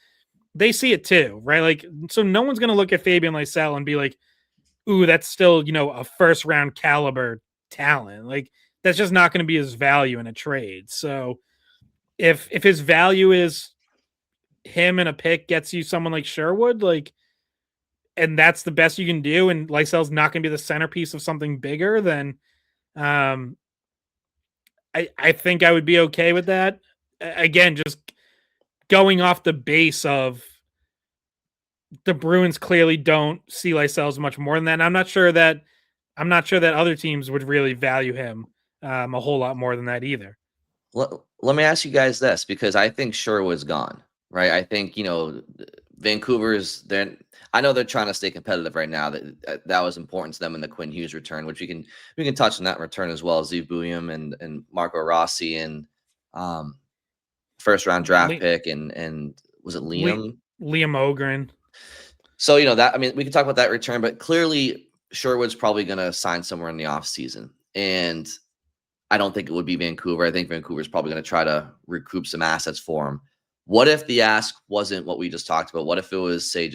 they see it too, right? So no one's going to look at Fabian Lysell and be like, ooh, that's still, a first round caliber talent. That's just not going to be his value in a trade. So if his value is him and a pick gets you someone like Sherwood, and that's the best you can do, and Lysell's not going to be the centerpiece of something bigger, then I think I would be okay with that. Again, just going off the base of the Bruins clearly don't see Lysell as much more than that. And I'm not sure that other teams would really value him a whole lot more than that either. Let me ask you guys this, because I think Sherwood's gone, right? I think, Vancouver's there. I know they're trying to stay competitive right now. That was important to them in the Quinn Hughes return, which we can touch on that return as well. Zeev Buium and Marco Rossi and first round draft pick and was it Liam Ogren? So we can talk about that return, but clearly Sherwood's probably going to sign somewhere in the off season, and I don't think it would be Vancouver. I think Vancouver's probably going to try to recoup some assets for him. What if the ask wasn't what we just talked about? What if it was, say,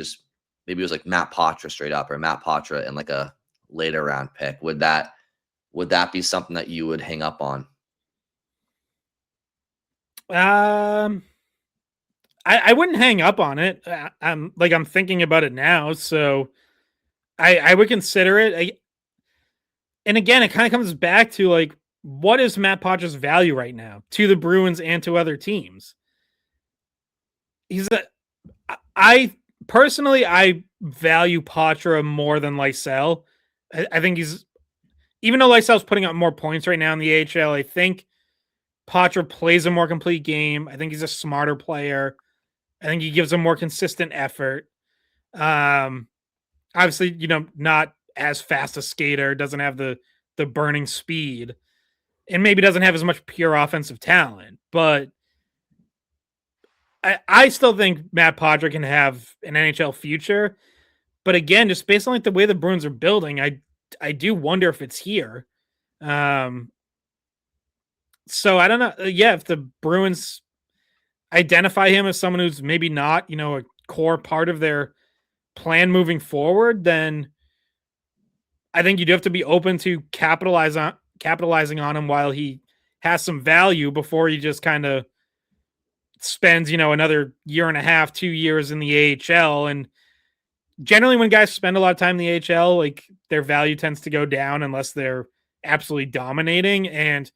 maybe it was Matt Poitras straight up, or Matt Poitras and a later round pick? Would that be something that you would hang up on? I wouldn't hang up on it. I'm thinking about it now, so I would consider it. And again, it kind of comes back to what is Matt Poitras' value right now to the Bruins and to other teams? I personally value Poitras more than Lysell. I think even though Lysell's putting up more points right now in the AHL, I think Poitras plays a more complete game. I think he's a smarter player. I think he gives a more consistent effort. Obviously, not as fast a skater, doesn't have the burning speed, and maybe doesn't have as much pure offensive talent. But I still think Matt Poitras can have an NHL future. But again, just based on like the way the Bruins are building, I do wonder if it's here. So I don't know. Yeah, if the Bruins identify him as someone who's maybe not, a core part of their plan moving forward, then I think you do have to be open to capitalizing on him while he has some value before he just kind of spends, another year and a half, 2 years in the AHL. And generally when guys spend a lot of time in the AHL, like their value tends to go down unless they're absolutely dominating. And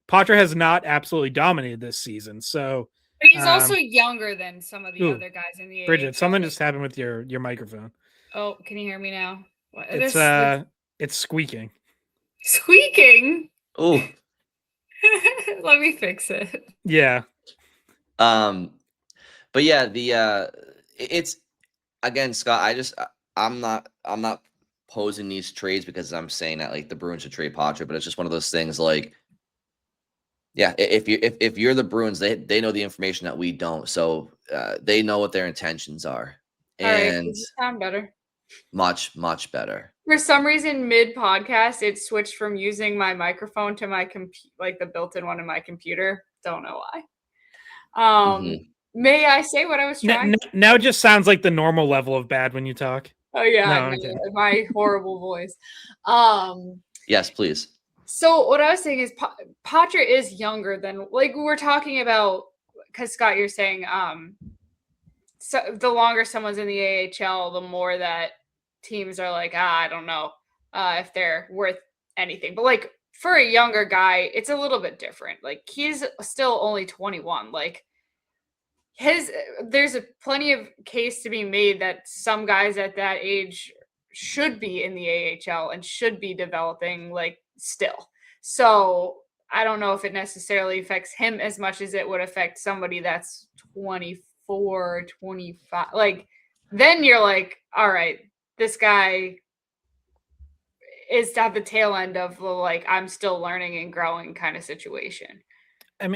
Poitras has not absolutely dominated this season. So but he's also younger than some of the other guys in the Bridget, AHL. something just happened with your microphone. Oh, can you hear me now? It's squeaking. Squeaking? Oh. Let me fix it. Yeah. But yeah, it's again, Scott, I'm not posing these trades because I'm saying that like the Bruins should trade Poitras, but it's just one of those things like, yeah, if you're the Bruins, they know the information that we don't, so they know what their intentions are. And all right, does this sound better? Much better. For some reason, mid podcast, it switched from using my microphone to my like the built-in one in my computer. Don't know why. May I say what I was trying? Now it just sounds like the normal level of bad when you talk. Oh yeah, my horrible voice. Yes, please. So what I was saying is Poitras is younger than, like we were talking about, because Scott, you're saying so the longer someone's in the AHL, the more that teams are like, I don't know if they're worth anything. But like for a younger guy, it's a little bit different. Like he's still only 21. Like there's plenty of case to be made that some guys at that age should be in the AHL and should be developing like still. So I don't know if it necessarily affects him as much as it would affect somebody that's 24, 25. Like then you're like, all right, this guy is at the tail end of the like I'm still learning and growing kind of situation. I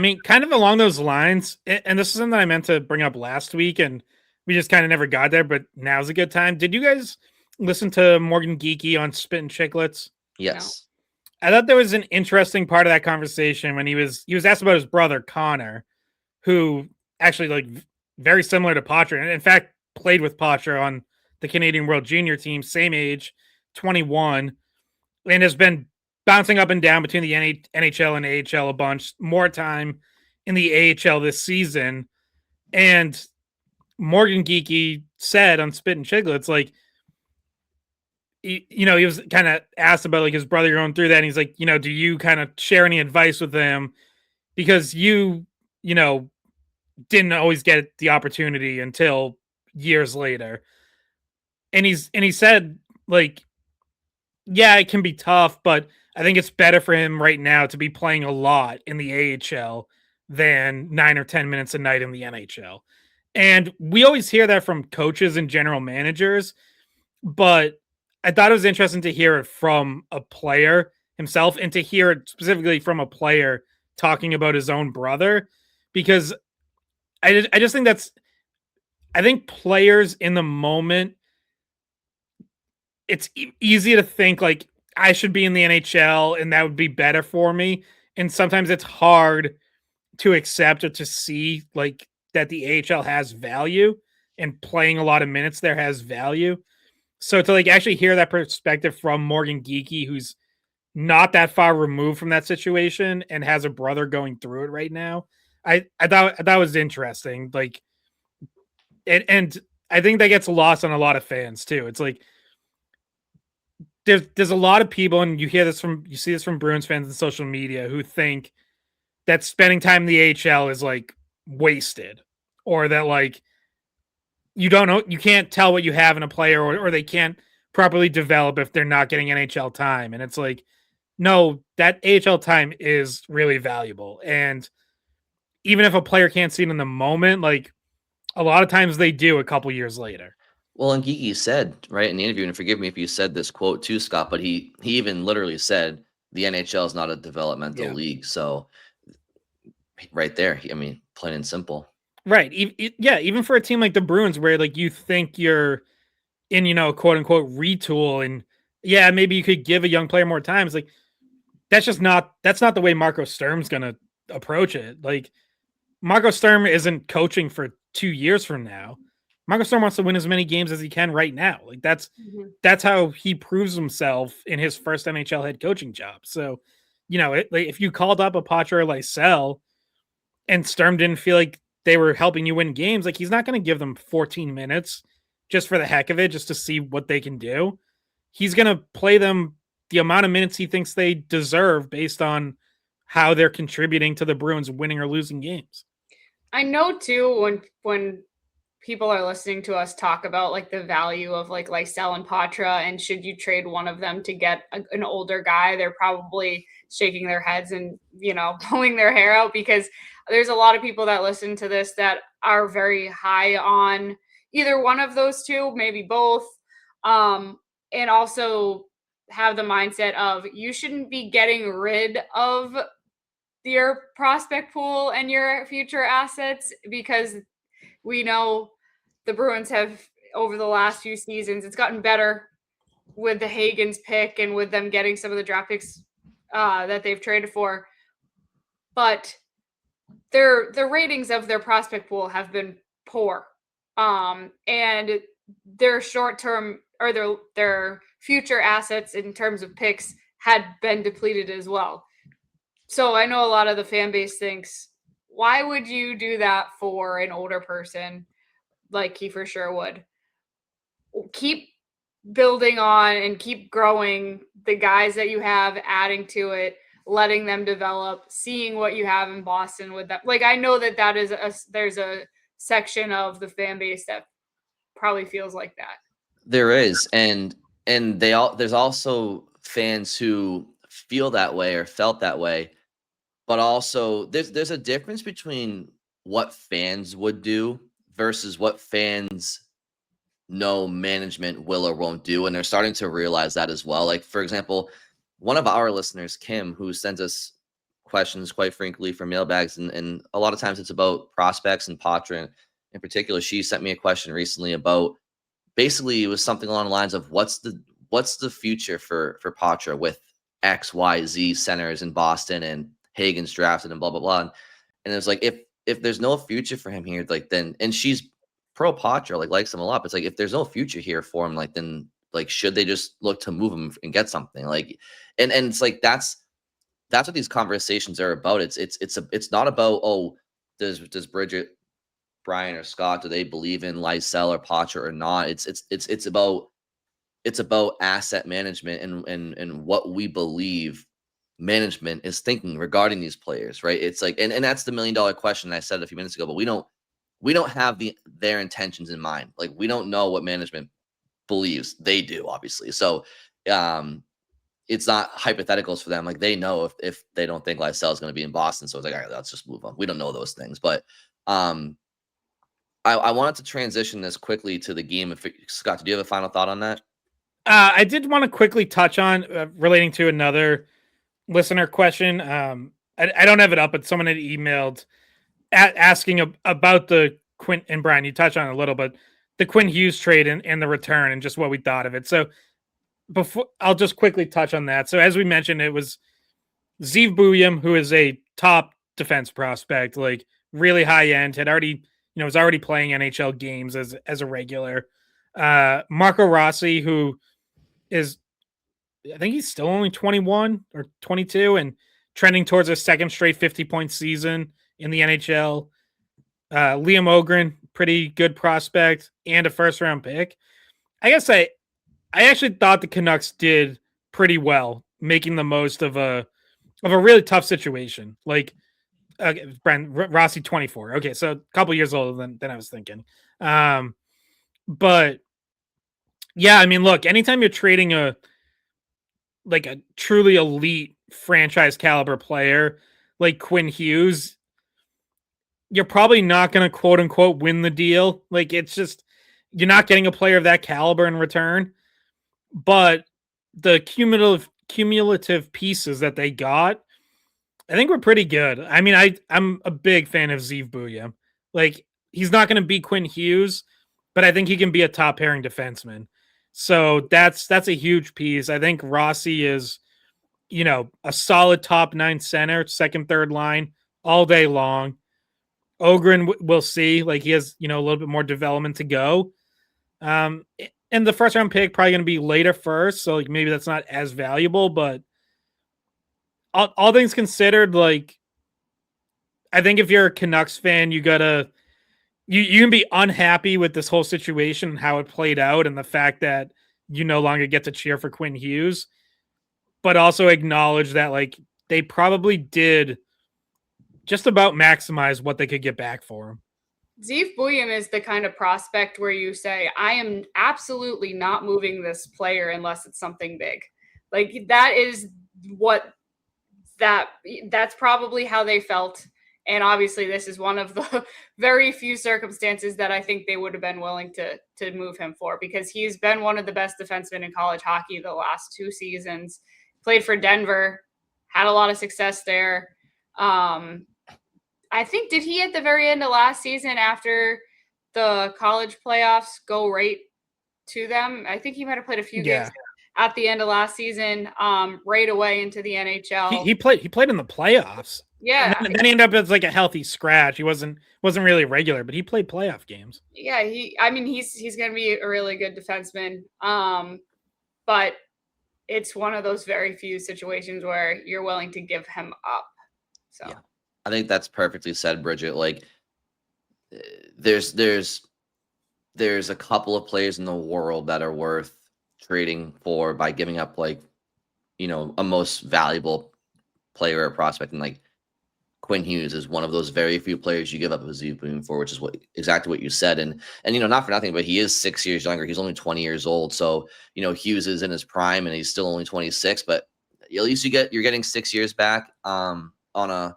mean, kind of along those lines, and this is something I meant to bring up last week, and we just kind of never got there, but now's a good time. Did you guys listen to Morgan Geekie on Spittin' Chicklets? Yes. No. I thought there was an interesting part of that conversation when he was asked about his brother, Connor, who actually like very similar to Poitras, and in fact played with Poitras on the Canadian World Junior team, same age, 21, and has been bouncing up and down between the NHL and AHL a bunch, more time in the AHL this season. And Morgan Geekie said on Spittin' Chicklets, like, he was kind of asked about like his brother going through that. And he's like, do you kind of share any advice with him? Because you didn't always get the opportunity until years later. And he said, like, yeah, it can be tough, but I think it's better for him right now to be playing a lot in the AHL than 9 or 10 minutes a night in the NHL. And we always hear that from coaches and general managers, but I thought it was interesting to hear it from a player himself and to hear it specifically from a player talking about his own brother, because I just think I think players in the moment, it's easy to think like I should be in the NHL and that would be better for me. And sometimes it's hard to accept or to see like that the AHL has value and playing a lot of minutes there has value. So to like actually hear that perspective from Morgan Geekie, who's not that far removed from that situation and has a brother going through it right now, I thought that was interesting. Like, and I think that gets lost on a lot of fans too. It's like, there's a lot of people, and you see this from Bruins fans on social media, who think that spending time in the AHL is like wasted, or that like you don't know, you can't tell what you have in a player, or they can't properly develop if they're not getting NHL time. And it's like, no, that AHL time is really valuable. And even if a player can't see it in the moment, like A lot of times they do a couple years later. Well, and Geeky said, right, in the interview, and forgive me if you said this quote too, Scott, but he even literally said the NHL is not a developmental league. So right there, I mean, plain and simple. Right. Even for a team like the Bruins, where like you think you're in, quote unquote retool, and maybe you could give a young player more time. It's like that's not the way Marco Sturm's gonna approach it. Like Marco Sturm isn't coaching for 2 years from now. Marco Sturm wants to win as many games as he can right now. Like that's how he proves himself in his first NHL head coaching job. So, if you called up a Poitras or Lysell and Sturm didn't feel like they were helping you win games, like he's not going to give them 14 minutes just for the heck of it, just to see what they can do. He's going to play them the amount of minutes he thinks they deserve based on how they're contributing to the Bruins winning or losing games. I know too, when people are listening to us talk about like the value of like Lysell and Poitras, and should you trade one of them to get an older guy, they're probably shaking their heads and, pulling their hair out, because there's a lot of people that listen to this that are very high on either one of those two, maybe both. And also have the mindset of you shouldn't be getting rid of your prospect pool and your future assets, because we know the Bruins have, over the last few seasons, it's gotten better with the Hagen's pick and with them getting some of the draft picks that they've traded for. But the ratings of their prospect pool have been poor. And their short-term or their future assets in terms of picks had been depleted as well. So I know a lot of the fan base thinks, why would you do that for an older person like Kiefer Sherwood? Keep building on and keep growing the guys that you have, adding to it, letting them develop, seeing what you have in Boston with that. Like, I know that is there's a section of the fan base that probably feels like that. There is, and there's also fans who feel that way or felt that way, but also there's a difference between what fans would do versus what fans know management will or won't do, and they're starting to realize that as well. Like, for example, one of our listeners, Kim, who sends us questions quite frequently for mailbags, and a lot of times it's about prospects and Poitras in particular. She sent me a question recently about, basically it was something along the lines of what's the future for Poitras with XYZ centers in Boston and Hagen's drafted and blah blah blah. And it was like, if there's no future for him here, like then, and she's pro Poitras, like likes him a lot. But it's like, if there's no future here for him, like then like should they just look to move him and get something? Like, and it's like that's what these conversations are about. It's not about, oh, does Bridget, Brian, or Scott, do they believe in Lysell or Poitras or not? It's about asset management and what we believe management is thinking regarding these players, right? It's like, and that's the $1 million question I said a few minutes ago, but we don't have their intentions in mind. Like, we don't know what management believes. They do, obviously. So it's not hypotheticals for them. Like, they know if they don't think Lysell is going to be in Boston. So it's like, all right, let's just move on. We don't know those things. But I wanted to transition this quickly to the game. Scott, do you have a final thought on that? I did want to quickly touch on relating to another listener question. I don't have it up, but someone had emailed asking about the Quinn, and Brian, you touched on it a little, but the Quinn Hughes trade and the return and just what we thought of it. So before, I'll just quickly touch on that. So as we mentioned, it was Zeev Bouillon, who is a top defense prospect, like really high end, had already, was already playing NHL games as a regular. Marco Rossi, who is, I think he's still only 21 or 22 and trending towards a second straight 50-point season in the NHL. Liam Ogren, pretty good prospect and a first round pick. I guess I actually thought the Canucks did pretty well making the most of a really tough situation. Like, Brent Rossi, 24. Okay, so a couple years older than I was thinking. But yeah, I mean, look, anytime you're trading a truly elite franchise caliber player like Quinn Hughes, you're probably not going to quote unquote win the deal. Like, it's just, you're not getting a player of that caliber in return. But the cumulative pieces that they got, I think were pretty good. I mean, I'm a big fan of Zeev Buium. Like, he's not going to be Quinn Hughes, but I think he can be a top pairing defenseman. So that's a huge piece. I think Rossi is, a solid top 9 center, second, third line all day long. Ogren, we'll see. Like, he has, a little bit more development to go. And the first round pick probably going to be later first, so like maybe that's not as valuable. But all things considered, like, I think if you're a Canucks fan, you gotta you can be unhappy with this whole situation and how it played out, and the fact that you no longer get to cheer for Quinn Hughes, but also acknowledge that like they probably did just about maximize what they could get back for him. Zeev Buium is the kind of prospect where you say, I am absolutely not moving this player unless it's something big. Like, that is that's probably how they felt. And obviously this is one of the very few circumstances that I think they would have been willing to move him for, because he's been one of the best defensemen in college hockey the last 2 seasons. Played for Denver, had a lot of success there. I think, did he at the very end of last season, after the college playoffs, go right to them? I think he might have played a few games at the end of last season, right away into the NHL. He played in the playoffs. Yeah. And then he ended up as like a healthy scratch. He wasn't really regular, but he played playoff games. Yeah, he's going to be a really good defenseman. But it's one of those very few situations where you're willing to give him up. So yeah. I think that's perfectly said, Bridget. Like, there's a couple of players in the world that are worth trading for by giving up, like, a most valuable player or prospect, and like Quinn Hughes is one of those very few players you give up a Zeev Buium for, which is exactly what you said. And not for nothing, but he is 6 years younger. He's only 20 years old. So, Hughes is in his prime and he's still only 26, but at least you're getting 6 years back on a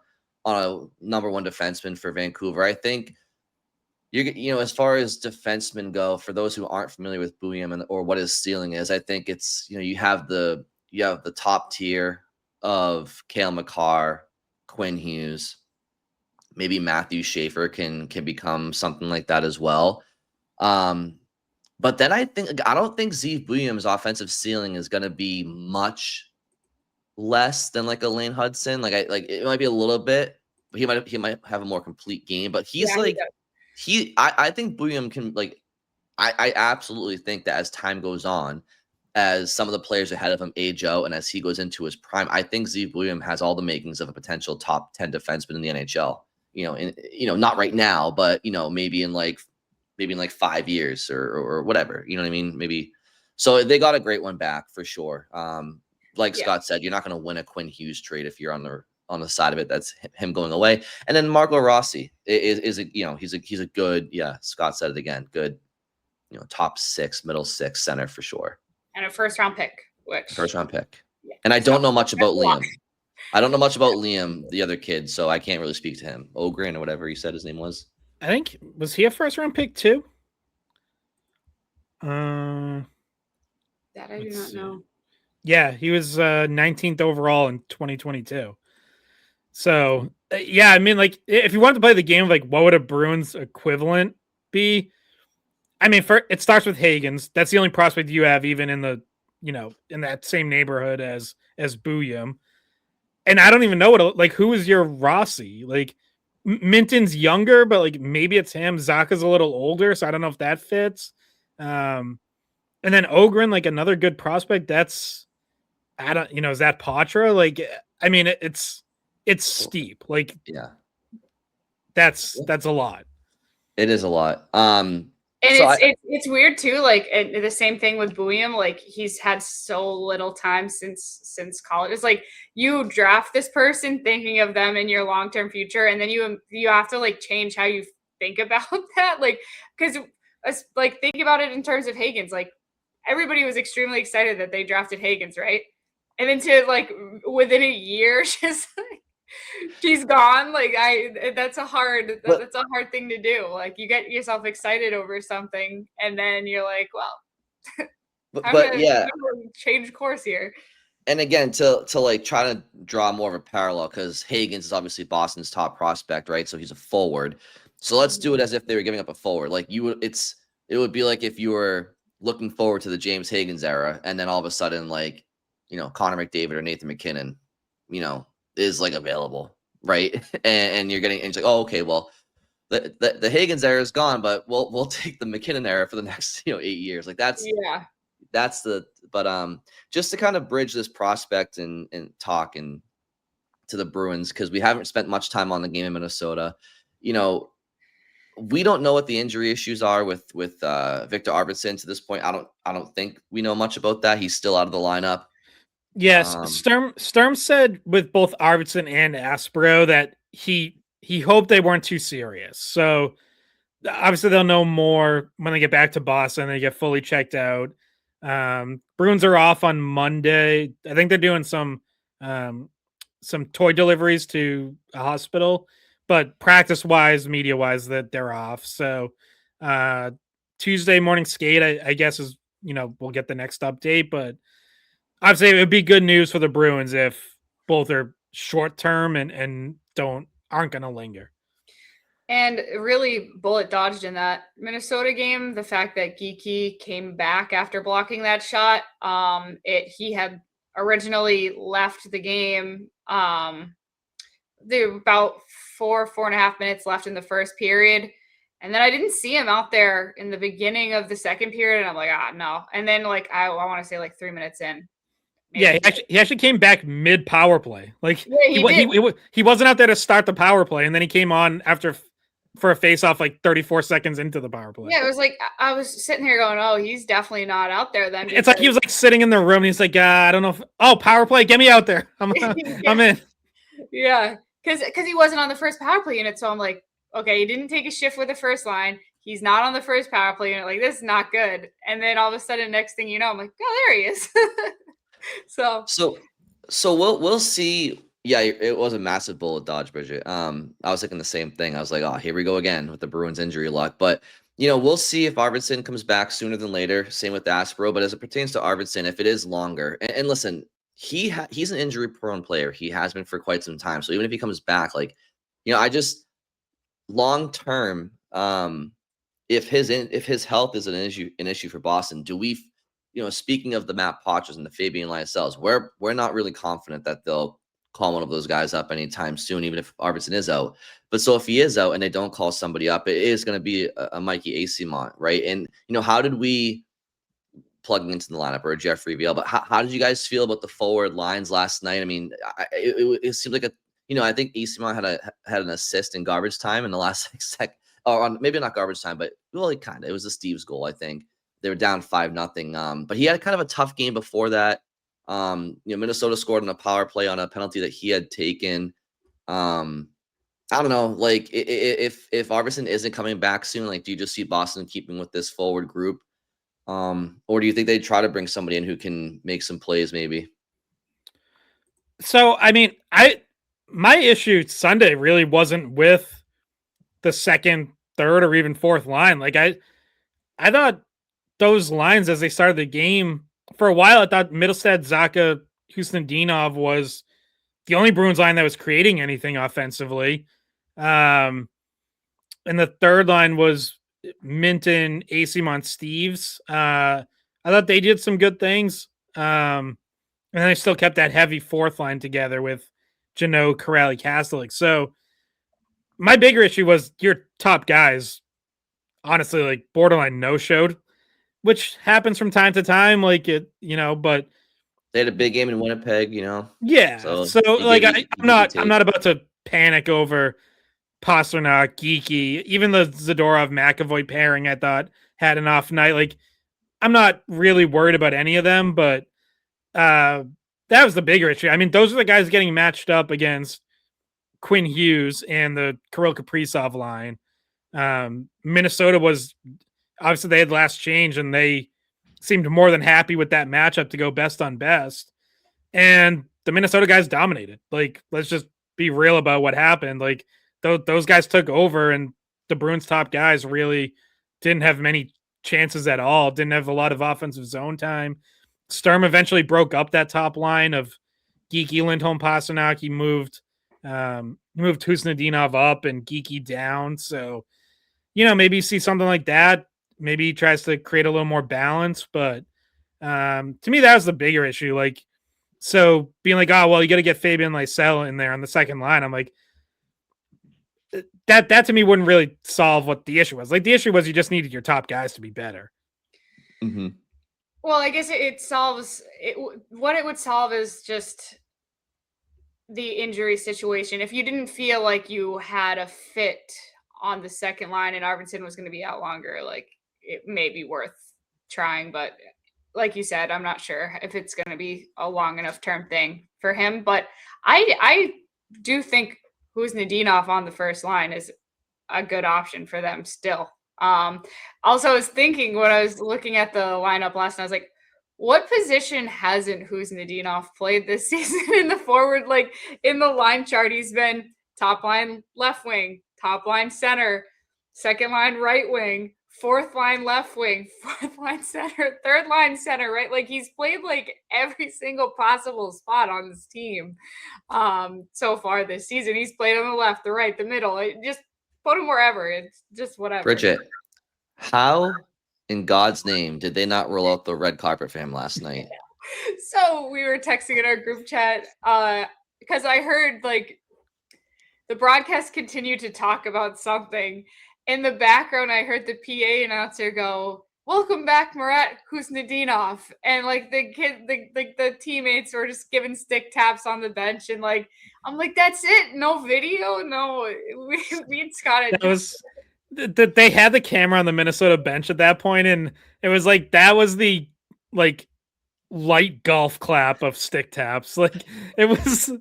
number one defenseman for Vancouver. I think as far as defensemen go, for those who aren't familiar with Buium or what his ceiling is, I think it's, you have the top tier of Cale Makar, Quinn Hughes, maybe Matthew Schaefer can become something like that as well. But then I don't think Zeev Buium's offensive ceiling is going to be much less than like a Lane Hudson. Like it might be a little bit, but he might have a more complete game. But he's I think Buium can, like, I absolutely think that as time goes on, as some of the players ahead of him age out and as he goes into his prime, I think Zeev Buium has all the makings of a potential top 10 defenseman in the NHL. Not right now, but maybe in like 5 years or whatever. You know what I mean? Maybe. So they got a great one back for sure. Like Scott said, you're not going to win a Quinn Hughes trade if you're on the side of it. That's him going away. And then Marco Rossi is he's a good, Scott said it again, good, top 6, middle 6 center for sure. And a first round pick. Yeah. And I don't know much about Liam. I don't know much about Liam, the other kid, so I can't really speak to him. Ogren or whatever he said his name was. I think, was he a first round pick too? That I do not know. Yeah, he was 19th overall in 2022. So, I mean, like, if you wanted to play the game of, like, what would a Bruins equivalent be? I mean, it starts with Hagens. That's the only prospect you have, even in the, in that same neighborhood as Buium. And I don't even know who is your Rossi? Like, Minton's younger, but like maybe it's him. Zaka's a little older, so I don't know if that fits. And then Ogren, like another good prospect. That's, I don't, is that Poitras? Like, I mean, it's steep. Like, that's a lot. It is a lot. And it's weird too. Like, the same thing with Buium. Like, he's had so little time since college. It's like you draft this person thinking of them in your long-term future, and then you have to like change how you think about that. Like, because like think about it in terms of Hagens. Like, everybody was extremely excited that they drafted Hagens, right? And then to like within a year, just like, she's gone. Like that's a hard But thing to do. Like you get yourself excited over something, and then you're like, well, I'm but gonna yeah, change course here. and again, to like try to draw more of a parallel, because Higgins is obviously Boston's top prospect, right? So he's a forward. So let's do it as if they were giving up a forward. Like it would be like if you were looking forward to the James Higgins era, and then all of a sudden, like, Connor McDavid or Nathan McKinnon, is like available, right? And you're getting, and it's like, oh, okay, well, the Higgins era is gone, but we'll take the McKinnon era for the next 8 years. Like that's the but just to kind of bridge this prospect and talk and to the Bruins, because we haven't spent much time on the game in Minnesota. We don't know what the injury issues are with Victor Arvidsson to this point. I don't think we know much about that. He's still out of the lineup. Yes, Sturm said with both Arvidsson and Aspero that he hoped they weren't too serious. So obviously they'll know more when they get back to Boston. They get fully checked out. Bruins are off on Monday. I think they're doing some toy deliveries to a hospital, but practice wise, media wise, that they're off. So Tuesday morning skate, I guess is, we'll get the next update, but I'd say it would be good news for the Bruins if both are short term and aren't going to linger. And really bullet dodged in that Minnesota game. The fact that Geeky came back after blocking that shot, he had originally left the game. There were about 4.5 minutes left in the first period. And then I didn't see him out there in the beginning of the second period. And I'm like, no. And then I want to say 3 minutes in. Maybe. Yeah, he actually came back mid power play. Like yeah, he wasn't out there to start the power play, and then he came on for a face off 34 seconds into the power play. Yeah, it was like I was sitting here going, "Oh, he's definitely not out there." Then it's like he was sitting in the room, and he's like, "I don't know if power play, get me out there. I'm in." Yeah, because he wasn't on the first power play unit, so I'm like, okay, he didn't take a shift with the first line. He's not on the first power play unit. Like, this is not good. And then all of a sudden, next thing you know, I'm like, oh, there he is. So we'll see. Yeah, it was a massive bullet dodge, Bridget. I was thinking the same thing. I was like, oh, here we go again with the Bruins injury luck. But we'll see if Arvidsson comes back sooner than later. Same with Aspero. But as it pertains to Arvidsson, if it is longer, and listen, he's an injury prone player. He has been for quite some time. So even if he comes back, I just long term, if his health is an issue for Boston, do we? Speaking of the Matt Poitras and the Fabian Lysells, we're not really confident that they'll call one of those guys up anytime soon, even if Arvidsson is out. But so if he is out and they don't call somebody up, it is going to be a Weei-Fm, right? And how did we plug into the lineup, or a Jeffrey Viel? But how did you guys feel about the forward lines last night? I mean, it seemed like I think Weei-Fm had an assist in garbage time in the last second, or maybe not garbage time, but it was a Steve's goal, I think. They were down 5-0. But he had kind of a tough game before that. Minnesota scored on a power play on a penalty that he had taken. I don't know, if Arvidsson isn't coming back soon, do you just see Boston keeping with this forward group? Or do you think they try to bring somebody in who can make some plays maybe? So, I mean, my issue Sunday really wasn't with the second, third, or even fourth line. I thought those lines as they started the game, for a while, I thought Middlestad, Zacha, Houston-Dinov was the only Bruins line that was creating anything offensively. And the third line was Minton, Weei-Fm, Steves. I thought they did some good things. And then they still kept that heavy fourth line together with Jeannot, Corrali, Kastelik. So my bigger issue was your top guys, honestly, borderline no-showed, which happens from time to time, but they had a big game in Winnipeg, Yeah. So I'm not about to panic over Pastrnak, Geeky, even the Zadorov McAvoy pairing I thought had an off night. I'm not really worried about any of them, but that was the bigger issue. I mean, those are the guys getting matched up against Quinn Hughes and the Kirill Kaprizov line. Minnesota was obviously they had last change and they seemed more than happy with that matchup to go best on best. And the Minnesota guys dominated. Let's just be real about what happened. Like those guys took over, and the Bruins' top guys really didn't have many chances at all. Didn't have a lot of offensive zone time. Sturm eventually broke up that top line of Geeky, Lindholm, Pasternak. He moved Husnudinov up and Geeky down. So, maybe you see something like that. Maybe he tries to create a little more balance. But to me, that was the bigger issue. Like, so being like, oh, well, you got to get Fabian Lysell in there on the second line. I'm like, that to me wouldn't really solve what the issue was. Like, the issue was you just needed your top guys to be better. Mm-hmm. Well, I guess it solves it. What it would solve is just the injury situation. If you didn't feel like you had a fit on the second line and Arvidsson was going to be out longer, like, it may be worth trying. But like you said, I'm not sure if it's going to be a long enough term thing for him. But I do think Husnudinov on the first line is a good option for them still. Also, I was thinking when I was looking at the lineup last night, I was like, what position hasn't Husnudinov played this season in the forward? Like, in the line chart, he's been top line left wing, top line center, second line right wing, fourth line left wing, fourth line center, third line center, right? Like, he's played like every single possible spot on this team so far this season. He's played on the left, the right, the middle. Just put him wherever. It's just whatever. Bridget, how in God's name did they not roll out the red carpet for him last night? So we were texting in our group chat because I heard like the broadcast continued to talk about something. In the background, I heard the PA announcer go, "Welcome back, Murat Husnudinov," and like the teammates were just giving stick taps on the bench, and like I'm like, "That's it? No video? No." Me and Scott. They had the camera on the Minnesota bench at that point, and it was like that was the like light golf clap of stick taps. Like, it was,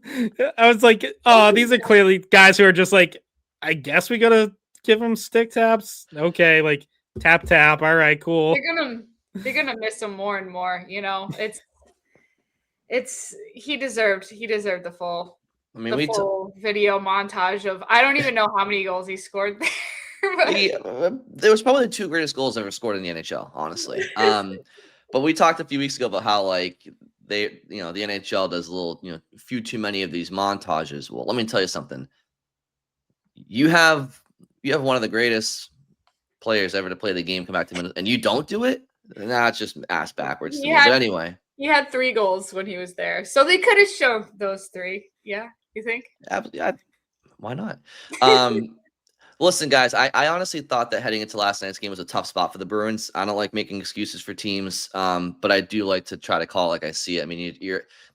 I was like, oh, these are clearly guys who are just like, I guess we gotta give them stick taps. Okay, like tap tap. All right, cool. They're gonna miss him more and more. It's he deserved the full. I mean, full video montage of I don't even know how many goals he scored there. There was probably the 2 greatest goals ever scored in the NHL, honestly. But we talked a few weeks ago about how like the NHL does a little, few too many of these montages. Well, let me tell you something. You have one of the greatest players ever to play the game come back to Minnesota, and you don't do it? Nah, it's just ass backwards. But anyway. He had 3 goals when he was there. So they could have shown those 3. Yeah, you think? Absolutely. Why not? Listen, guys, I honestly thought that heading into last night's game was a tough spot for the Bruins. I don't like making excuses for teams, but I do like to try to call like I see it. I mean,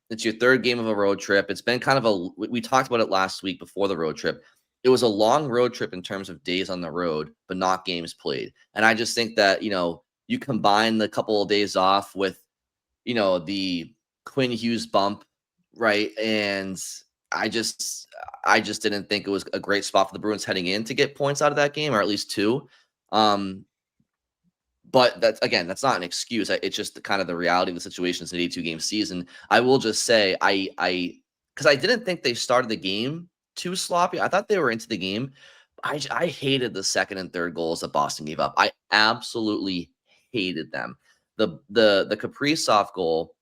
it's your 3rd game of a road trip. It's been kind of we talked about it last week before the road trip. It was a long road trip in terms of days on the road, but not games played. And I just think that, you combine the couple of days off with, the Quinn Hughes bump, right? And I just didn't think it was a great spot for the Bruins heading in to get points out of that game, or at least 2. But that's not an excuse. It's just kind of the reality of the situation. It's an 82-game season. I will just say because I didn't think they started the game too sloppy. I thought they were into the game. I hated the second and third goals that Boston gave up. I absolutely hated them. The Kaprizov goal,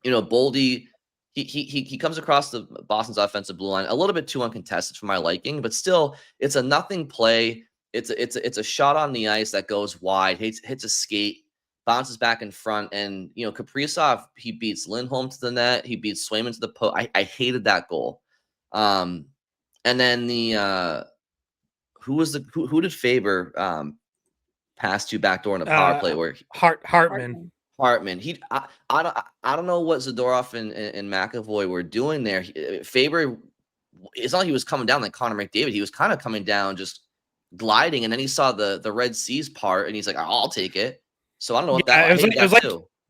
Boldy, he comes across the Boston's offensive blue line a little bit too uncontested for my liking, but still, it's a nothing play. It's a shot on the ice that goes wide, hits a skate, bounces back in front, and Kaprizov, he beats Lindholm to the net, he beats Swayman to the post. I hated that goal. And then who did Faber pass to backdoor in a power play where Hartman. I don't know what Zadorov and McAvoy were doing there. Faber, it's not like he was coming down like Connor McDavid. He was kind of coming down, just gliding, and then he saw the Red Seas part, and he's like, "I'll take it." So I don't know what that was.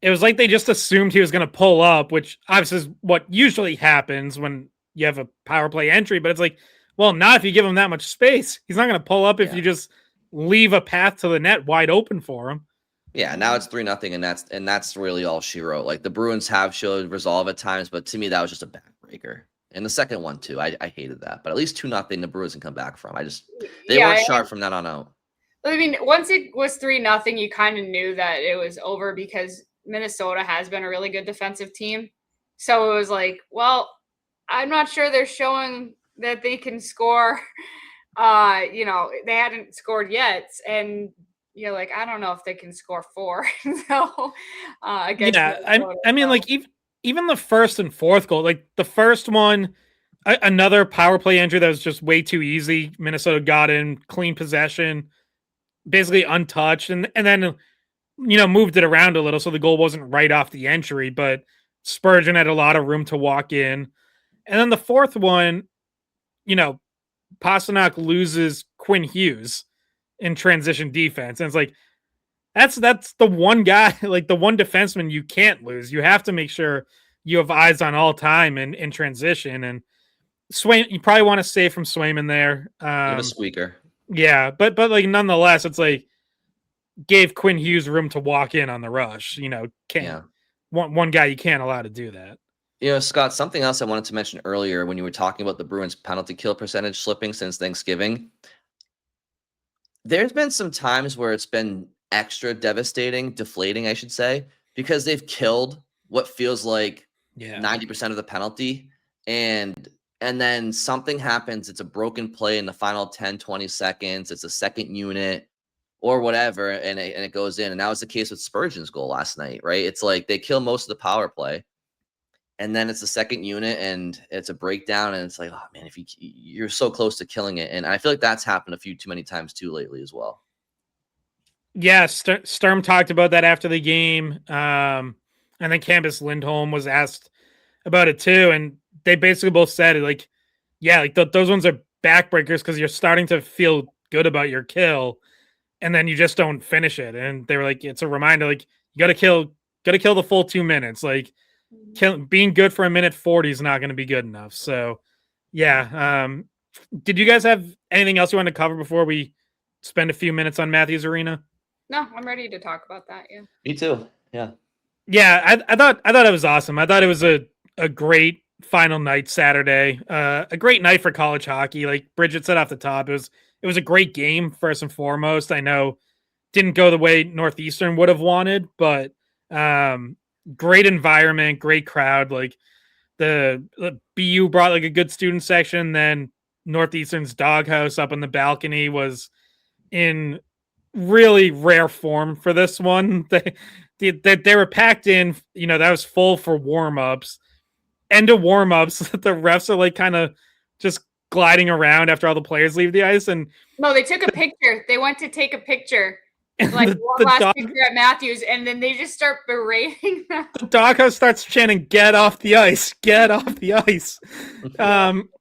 It was like they just assumed he was going to pull up, which obviously is what usually happens when you have a power play entry. But it's like, well, not if you give him that much space. He's not going to pull up if you just leave a path to the net wide open for him. Yeah, now it's 3-0, and that's really all she wrote. Like, the Bruins have showed resolve at times, but to me that was just a backbreaker. And the second one too. I hated that. But at least 2-0 the Bruins can come back from. They weren't sharp from that on out. I mean, once it was 3-0, you kind of knew that it was over because Minnesota has been a really good defensive team. So it was like, well, I'm not sure they're showing that they can score. They hadn't scored yet, and you're like, I don't know if they can score 4. So against Minnesota, I mean, like even the first and fourth goal, like the first one, another power play entry that was just way too easy. Minnesota got in, clean possession, basically untouched, and then moved it around a little so the goal wasn't right off the entry, but Spurgeon had a lot of room to walk in. And then the fourth one, Pasternak loses Quinn Hughes in transition defense. And it's like, that's the one guy, like the one defenseman you can't lose. You have to make sure you have eyes on all time in transition. And Swayman, you probably want to save from Swayman there. Give a squeaker. Yeah, but like nonetheless, it's like gave Quinn Hughes room to walk in on the rush. One guy you can't allow to do that. Scott, something else I wanted to mention earlier when you were talking about the Bruins penalty kill percentage slipping since Thanksgiving. There's been some times where it's been extra deflating, I should say, because they've killed what feels like 90% of the penalty. And then something happens. It's a broken play in the final 10, 20 seconds. It's a second unit or whatever, and it goes in. And that was the case with Spurgeon's goal last night, right? It's like they kill most of the power play. And then it's the second unit and it's a breakdown. And it's like, oh man, if you're so close to killing it. And I feel like that's happened a few too many times too lately as well. Yeah. Sturm talked about that after the game. And then Campus Lindholm was asked about it too. And they basically both said like, yeah, like those ones are backbreakers because you're starting to feel good about your kill. And then you just don't finish it. And they were like, it's a reminder, like you got to kill the full 2 minutes. Like, being good for a minute 40 is not going to be good enough. So, yeah. Did you guys have anything else you want to cover before we spend a few minutes on Matthews Arena? No, I'm ready to talk about that. Yeah. Me too. Yeah. Yeah. I thought it was awesome. I thought it was a great final night Saturday. A great night for college hockey. Like Bridget said off the top, it was a great game first and foremost. I know didn't go the way Northeastern would have wanted, but great environment, great crowd. Like the BU brought like a good student section. Then Northeastern's doghouse up on the balcony was in really rare form for this one. They were packed in. That was full for warm-ups. End of warm-ups, the refs are like kind of just gliding around after all the players leave the ice. And no, they took a picture. They went to take a picture. Like one last picture at Matthews, and then they just start berating them. The doghouse starts chanting, "Get off the ice! Get off the ice!"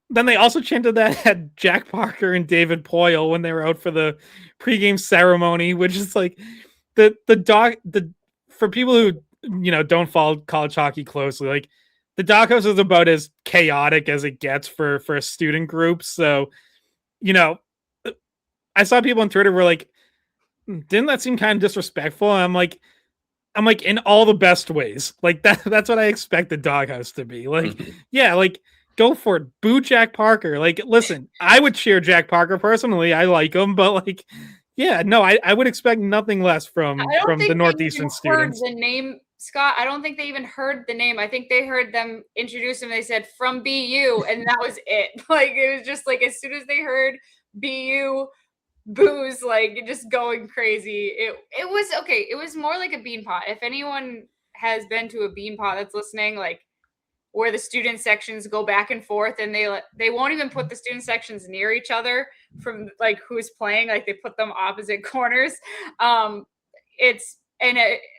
Then they also chanted that at Jack Parker and David Poyle when they were out for the pregame ceremony, which is like for people who don't follow college hockey closely, like the doghouse is about as chaotic as it gets for a student group. So, I saw people on Twitter were like, didn't that seem kind of disrespectful? And I'm like in all the best ways. Like that's what I expect the doghouse to be. Like, yeah, like go for it. Boo Jack Parker. Like, listen, I would cheer Jack Parker personally. I like him, but like, yeah, no, I would expect nothing less from the Northeastern students. The name, Scott, I don't think they even heard the name. I think they heard them introduce him. They said from BU, and that was it. Like it was just like as soon as they heard BU, booze, like just going crazy. It was okay. It was more like a bean pot. If anyone has been to a bean pot that's listening, like where the student sections go back and forth, and they won't even put the student sections near each other from like who's playing. Like they put them opposite corners.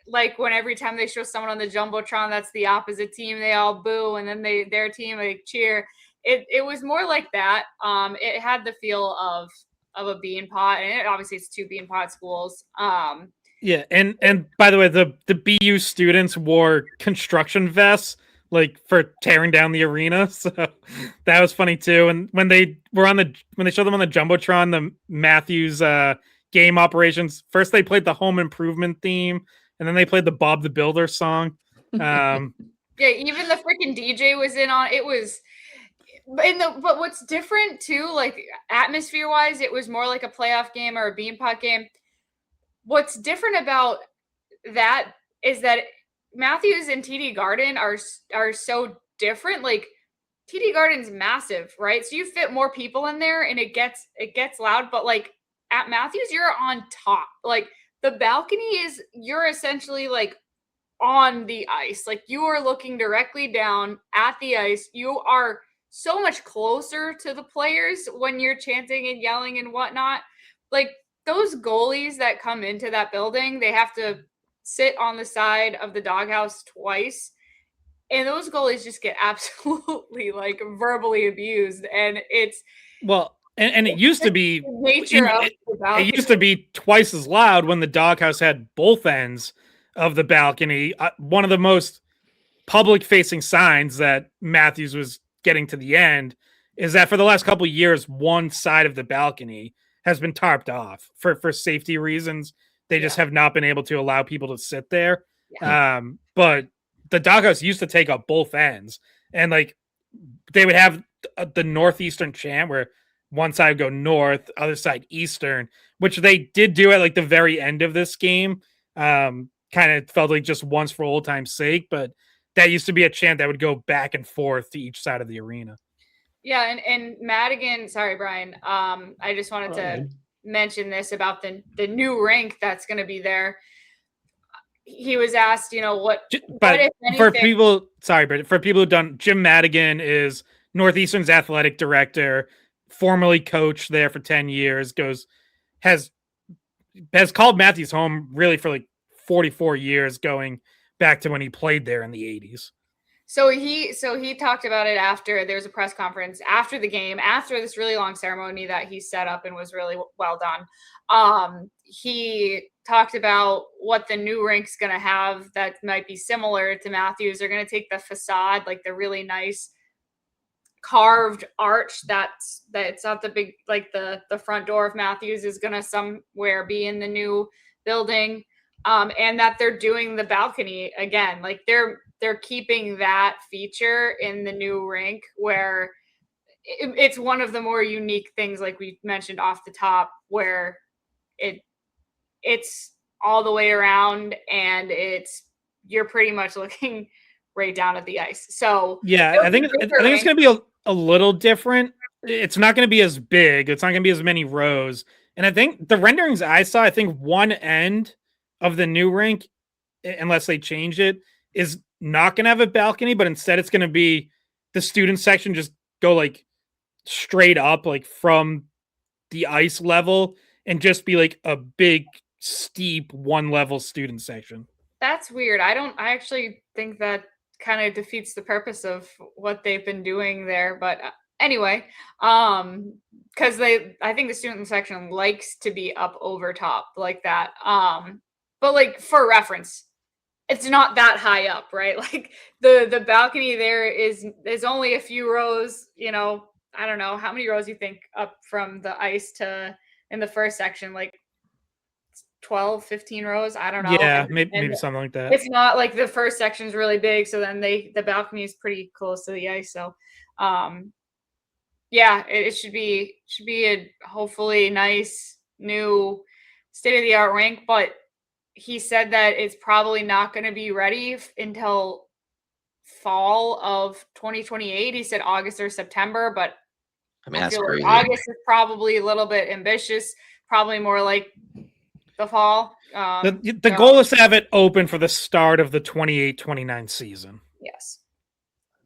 Like when every time they show someone on the jumbotron that's the opposite team, they all boo, and then their team like cheer. It was more like that. It had the feel of a bean pot, and obviously it's 2 bean pot schools. Yeah, and by the way, the BU students wore construction vests like for tearing down the arena, so that was funny too. And when they showed them on the jumbotron, the Matthews game operations, first they played the home improvement theme, and then they played the Bob the Builder song. Yeah, even the freaking DJ was in on it. But what's different too, like atmosphere wise, it was more like a playoff game or a beanpot game. What's different about that is that Matthews and TD Garden are so different. Like TD Garden's massive, right? So you fit more people in there and it gets loud, but like at Matthews, you're on top. Like the balcony you're essentially like on the ice. Like you are looking directly down at the ice. You are so much closer to the players when you're chanting and yelling and whatnot. Like those goalies that come into that building, they have to sit on the side of the doghouse twice. And those goalies just get absolutely like verbally abused. And it's and it used to be nature of the balcony. It used to be twice as loud when the doghouse had both ends of the balcony. One of the most public facing signs that Matthews was getting to the end is that for the last couple of years, one side of the balcony has been tarped off for safety reasons. They just have not been able to allow people to sit there. Yeah. But the doghouse used to take up both ends, and like they would have the Northeastern chant where one side would go north, other side eastern, which they did do at like the very end of this game. Kind of felt like just once for old time's sake, but that used to be a chant that would go back and forth to each side of the arena. Yeah, and Madigan, sorry, Brian. I just wanted to mention this about the new rink that's going to be there. He was asked, what if anything, for people who don't, Jim Madigan is Northeastern's athletic director, formerly coached there for 10 years, has called Matthews home really for like 44 years, going back to when he played there in the 80s. So he talked about it after there was a press conference after the game, after this really long ceremony that he set up and was really well done. He talked about what the new rink's going to have that might be similar to Matthews. They're going to take the facade, like the really nice carved arch that's not the big, like the front door of Matthews is going to somewhere be in the new building. And that they're doing the balcony again. Like they're keeping that feature in the new rink where it's one of the more unique things, like we mentioned off the top, where it's all the way around and you're pretty much looking right down at the ice. So yeah, I think it's going to be a little different. It's not going to be as big. It's not going to be as many rows. And I think the renderings I saw, I think one end of the new rink, unless they change it, is not going to have a balcony, but instead it's going to be the student section just go like straight up, like from the ice level, and just be like a big steep one level student section. That's weird. I actually think that kind of defeats the purpose of what they've been doing there. But anyway, because I think the student section likes to be up over top like that. But like for reference, it's not that high up, right? Like the balcony there is only a few rows, I don't know how many rows you think up from the ice to in the first section, like 12, 15 rows. I don't know. Yeah, maybe something like that. It's not like the first section is really big. So then the balcony is pretty close to the ice. So, yeah, it should be a hopefully nice new state of the art rink, but he said that it's probably not going to be ready until fall of 2028. He said August or September, but I mean, that's crazy. Like August is probably a little bit ambitious, probably more like the fall. The goal is to have it open for the start of the 28-29 season. Yes.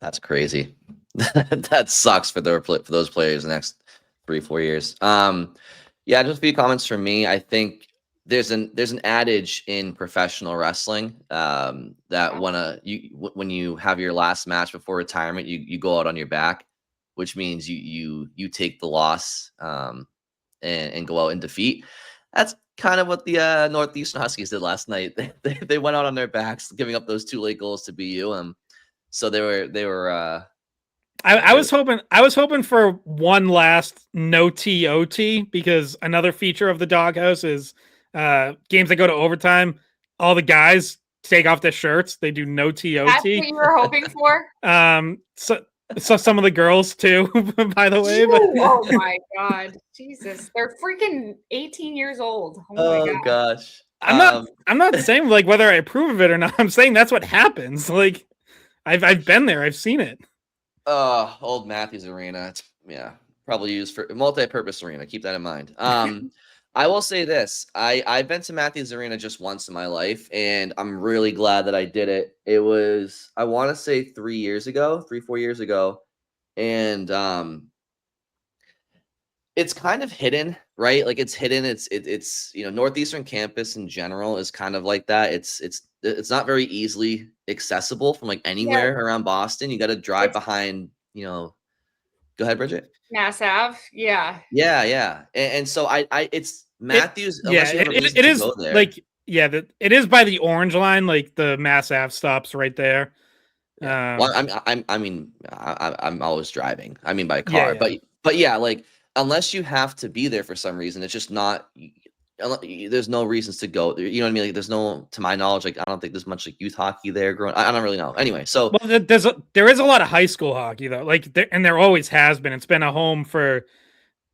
That's crazy. That sucks for those players the next 3-4 years. Yeah, just a few comments from me. I think there's an adage in professional wrestling that when you have your last match before retirement, you go out on your back, which means you take the loss and go out in defeat. That's kind of what the Northeastern Huskies did last night. They went out on their backs, giving up those 2 late goals to BU, so they were. I was hoping for one last no TOT, because another feature of the doghouse is games that go to overtime, all the guys take off their shirts. They do no TOT. That's what you were hoping for? So some of the girls too, by the way. But Oh my god, Jesus, they're freaking 18 years old. Oh my Oh god. gosh. I'm not saying like whether I approve of it or not. I'm saying that's what happens. Like I've been there. I've seen it. Old Matthews Arena. Yeah, probably used for multi-purpose arena. Keep that in mind. I will say this: I've been to Matthews Arena just once in my life, and I'm really glad that I did it. It was, I want to say 4 years ago, and it's kind of hidden, right? Like it's hidden. It's Northeastern campus in general is kind of like that. It's not very easily accessible from like Yeah, anywhere around Boston. You got to drive it's behind. Go ahead, Bridget. Mass Ave. Yeah. Yeah, yeah, and so it's It Matthews yeah, unless you have a reason it to is go there. like it is by the orange line, like the Mass Ave stops right there. Yeah. Well, Um, I'm always driving. I mean by yeah, car, yeah. but yeah, like unless you have to be there for some reason, it's just not. There's no reasons to go. You know what I mean? Like, there's no, to my knowledge, like I don't think there's much like youth hockey there. Growing, I don't really know. Anyway, so Well, there is a lot of high school hockey though. Like and there always has been. It's been a home for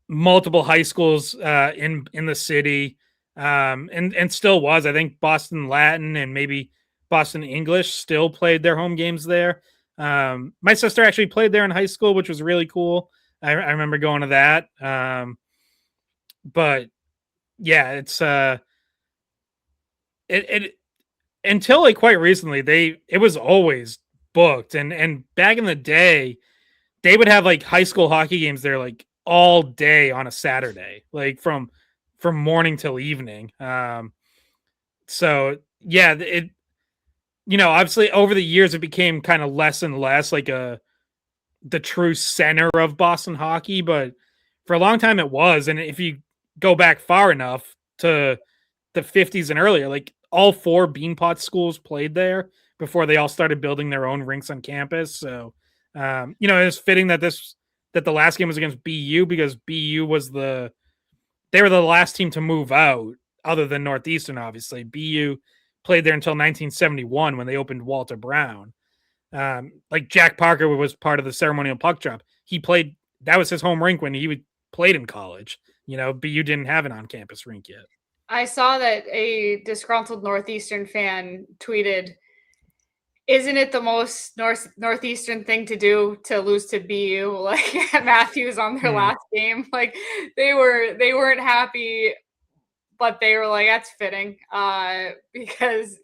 multiple high schools in the city, and still was. I think Boston Latin and maybe Boston English still played their home games there. My sister actually played there in high school, which was really cool. I remember going to that. But yeah, it until like quite recently it was always booked, and back in the day they would have like high school hockey games there like all day on a Saturday, like from morning till evening. So yeah, it obviously over the years it became kind of less and less like the true center of Boston hockey, but for a long time it was. And if you go back far enough to the 50s and earlier, like all four Beanpot schools played there before they all started building their own rinks on campus. So, it's fitting that the last game was against BU because BU they were the last team to move out other than Northeastern, obviously. BU played there until 1971 when they opened Walter Brown. Like Jack Parker was part of the ceremonial puck drop. He played, that was his home rink when he played in college. BU didn't have an on-campus rink yet. I saw that a disgruntled Northeastern fan tweeted, "Isn't it the most Northeastern thing to do to lose to BU?" Like Matthews on their last game, like they weren't happy, but they were like, "That's fitting," because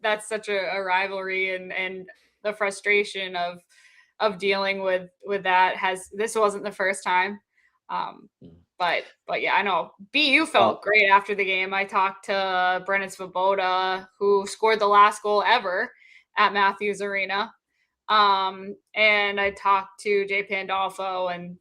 that's such a rivalry, and the frustration of dealing with that this wasn't the first time. But yeah, I know BU felt great after the game. I talked to Brennan Svoboda, who scored the last goal ever at Matthews Arena. And I talked to Jay Pandolfo, and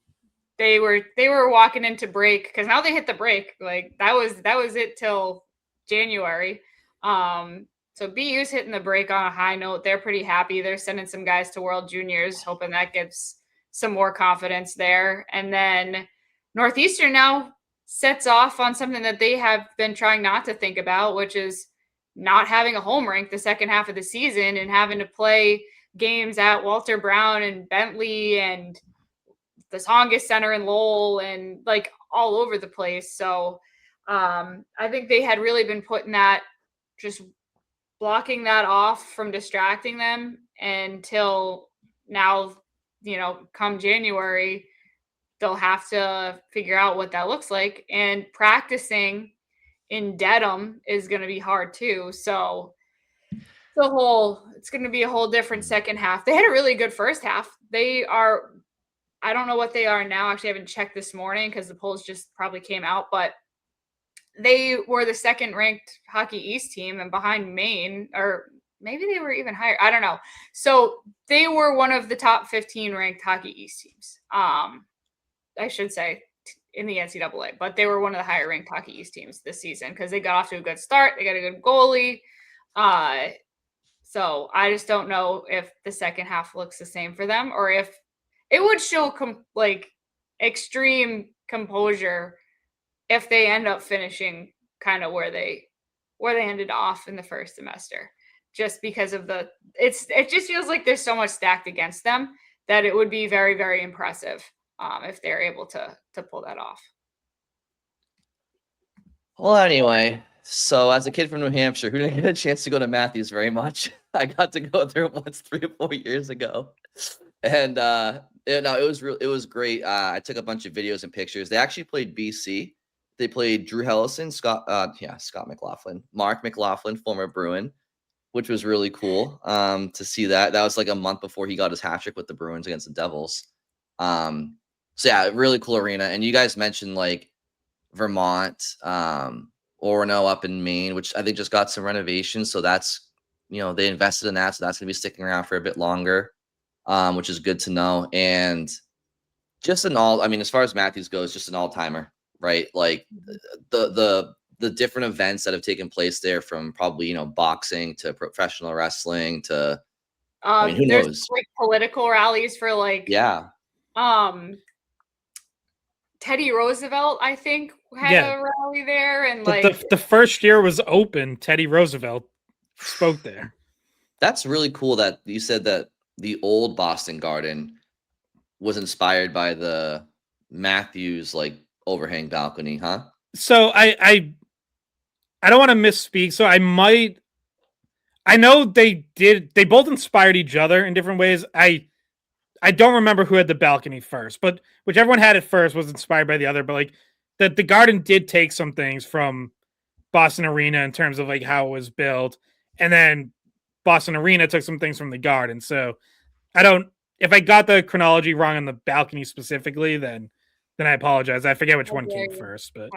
they were walking into break because now they hit the break. Like that was it till January. So BU's hitting the break on a high note. They're pretty happy. They're sending some guys to World Juniors, hoping that gives some more confidence there. And then Northeastern now sets off on something that they have been trying not to think about, which is not having a home rink the second half of the season and having to play games at Walter Brown and Bentley and the Tongass Center in Lowell and like all over the place. So I think they had really been putting that, just blocking that off from distracting them until now, come January, they'll have to figure out what that looks like. And practicing in Dedham is going to be hard too. So it's going to be a whole different second half. They had a really good first half. I don't know what they are now. Actually, I haven't checked this morning because the polls just probably came out, but they were the second ranked Hockey East team and behind Maine, or maybe they were even higher. I don't know. So they were one of the top 15 ranked Hockey East teams. I should say in the NCAA, but they were one of the higher ranked Hockey East teams this season because they got off to a good start. They got a good goalie. So I just don't know if the second half looks the same for them or if it would show extreme composure if they end up finishing kind of where they ended off in the first semester, just because of it just feels like there's so much stacked against them that it would be very, very impressive if they're able to pull that off. Well, anyway, so as a kid from New Hampshire who didn't get a chance to go to Matthews very much, I got to go there once 3 or 4 years ago, and it was great. I took a bunch of videos and pictures. They actually played BC. They played Drew Hellison, Scott McLaughlin, Mark McLaughlin, former Bruin, which was really cool to see that. That was like a month before he got his hat trick with the Bruins against the Devils. So yeah, really cool arena. And you guys mentioned like Vermont, Orono up in Maine, which I think just got some renovations. So that's, they invested in that. So that's going to be sticking around for a bit longer, which is good to know. And just as far as Matthews goes, just an all-timer, right? Like the different events that have taken place there, from probably, boxing to professional wrestling to, who knows? Like political rallies for like, yeah. Teddy Roosevelt, I think, had a rally there, and the first year was open. Teddy Roosevelt spoke there. That's really cool that you said that the old Boston Garden was inspired by the Matthews like overhang balcony, huh? So I don't want to misspeak. So I know they both inspired each other in different ways. I don't remember who had the balcony first, but whichever one had it first was inspired by the other. But like the Garden did take some things from Boston Arena in terms of like how it was built, and then Boston Arena took some things from the Garden. So if I got the chronology wrong on the balcony specifically, then I apologize. I forget which one came first, but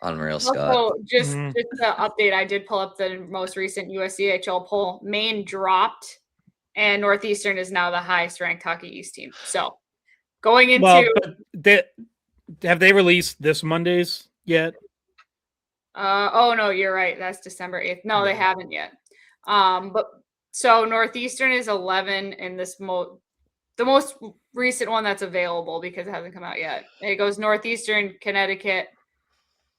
unreal, Scott. Also, just to update, I did pull up the most recent USCHL poll. Maine dropped, and Northeastern is now the highest ranked Hockey East team. So going into have they released this Monday's yet? Oh no, you're right. That's December 8th. No, they haven't yet. But so Northeastern is 11 in this the most recent one that's available because it hasn't come out yet. It goes Northeastern, Connecticut,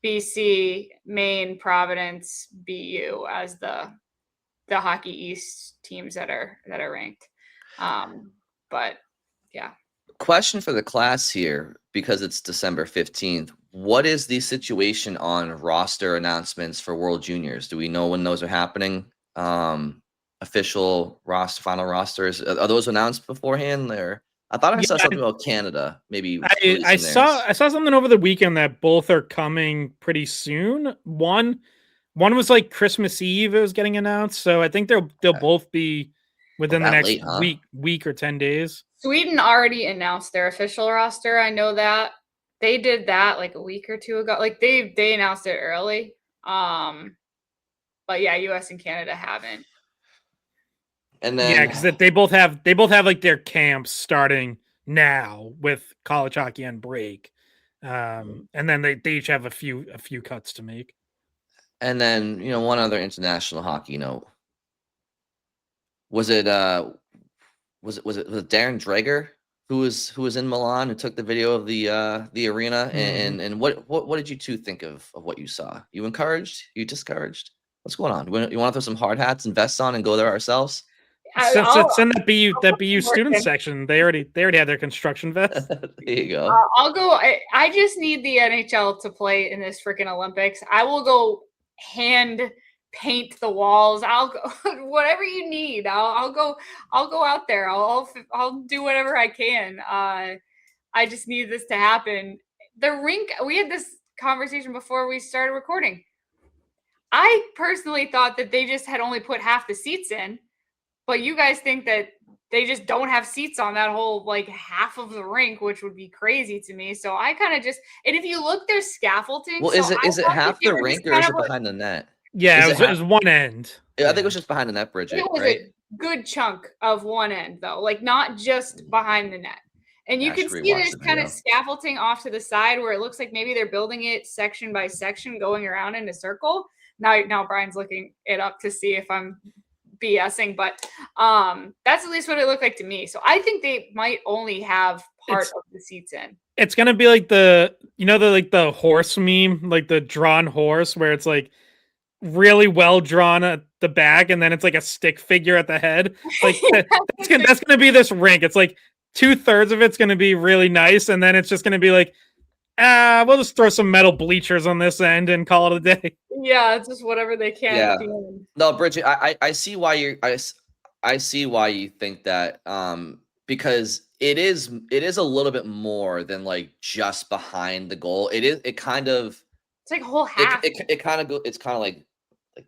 BC, Maine, Providence, BU as the Hockey East teams that are ranked. But yeah. Question for the class here, because it's December 15th. What is the situation on roster announcements for World Juniors? Do we know when those are happening? Official roster, final rosters, are those announced beforehand? There, I thought I saw something about Canada. Maybe I saw something over the weekend that both are coming pretty soon. One was like Christmas Eve. It was getting announced, so I think they'll both be within the next week or 10 days. Sweden already announced their official roster. I know that they did that like a week or two ago. Like they announced it early. But yeah, US and Canada haven't. And then because they both have like their camps starting now with college hockey on break. And then they each have a few cuts to make. And then, one other international hockey note. Was it Darren Dreger who was in Milan, who took the video of the arena? And what did you two think of what you saw? You encouraged? You discouraged? What's going on? You want to throw some hard hats and vests on and go there ourselves? Send that BU student section. They already had their construction vest. There you go. I'll go. I just need the NHL to play in this freaking Olympics. I will go hand paint the walls. I'll go whatever you need. I'll go out there. I'll do whatever I can. I just need this to happen. The rink. We had this conversation before we started recording. I personally thought that they just had only put half the seats in, but you guys think that they just don't have seats on that whole like half of the rink, which would be crazy to me. So I kind of and if you look, there's scaffolding. Well, is it half the rink or is it behind the net? Yeah, it was one end. Yeah, I think it was just behind the net, Bridget. It was a good chunk of one end though, like not just behind the net. And you can see there's kind of scaffolding off to the side where it looks like maybe they're building it section by section, going around in a circle. Now Brian's looking it up to see if I'm BSing, but that's at least what it looked like to me. So I think they might only have part of the seats in. It's gonna be like the horse meme, like the drawn horse, where it's like really well drawn at the back, and then it's like a stick figure at the head. Like that's gonna be this rink. It's like 2/3 of it's going to be really nice, and then it's just going to be like, we'll just throw some metal bleachers on this end and call it a day. Yeah, it's just whatever they can Yeah. at the end. No, Bridget, I see why I see why you think that, because it is a little bit more than like just behind the goal. It kind of It's like a whole half. it kind of go it's kind of like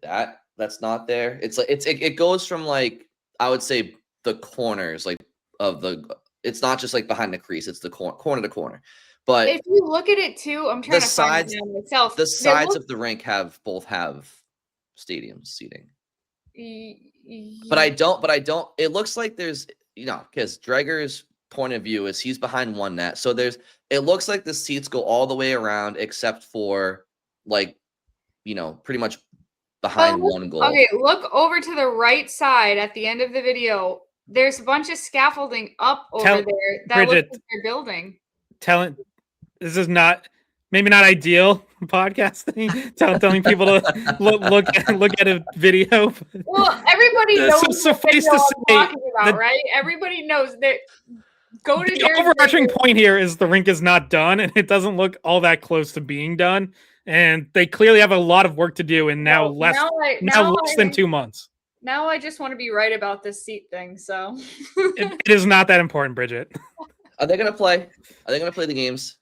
that. That's not there. It's like it goes from like, I would say, the corners like of the. It's not just like behind the crease. It's the corner to corner. But If you look at it too, I'm trying to find it now myself. the sides of the rink both have stadium seating. But I don't. It looks like there's, because Dreger's point of view is he's behind one net. So it looks like the seats go all the way around except for like, pretty much behind one goal. Okay, look over to the right side at the end of the video. There's a bunch of scaffolding up over there that Bridget, looks like they're building. This is maybe not ideal podcasting. telling people to look at a video. Well, everybody knows what suffice I'm to say talking about, right? Everybody knows that. Go to the overarching point here is the rink is not done, and it doesn't look all that close to being done. And they clearly have a lot of work to do, and now less than 2 months. Now I just want to be right about this seat thing. So it is not that important, Bridget. Are they gonna play? Are they gonna play the games?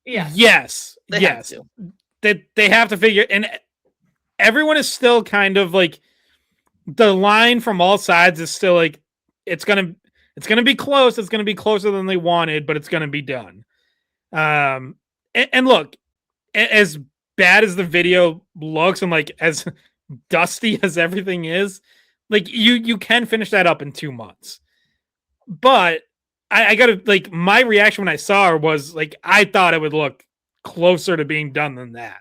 Yeah. Yes. They yes. have to. They have to figure, and everyone is still kind of like, the line from all sides is still like, it's gonna be close. It's gonna be closer than they wanted, but it's gonna be done. And look, as bad as the video looks and like as dusty as everything is, like you can finish that up in 2 months. But I gotta, like, my reaction when I saw her was like, I thought it would look closer to being done than that.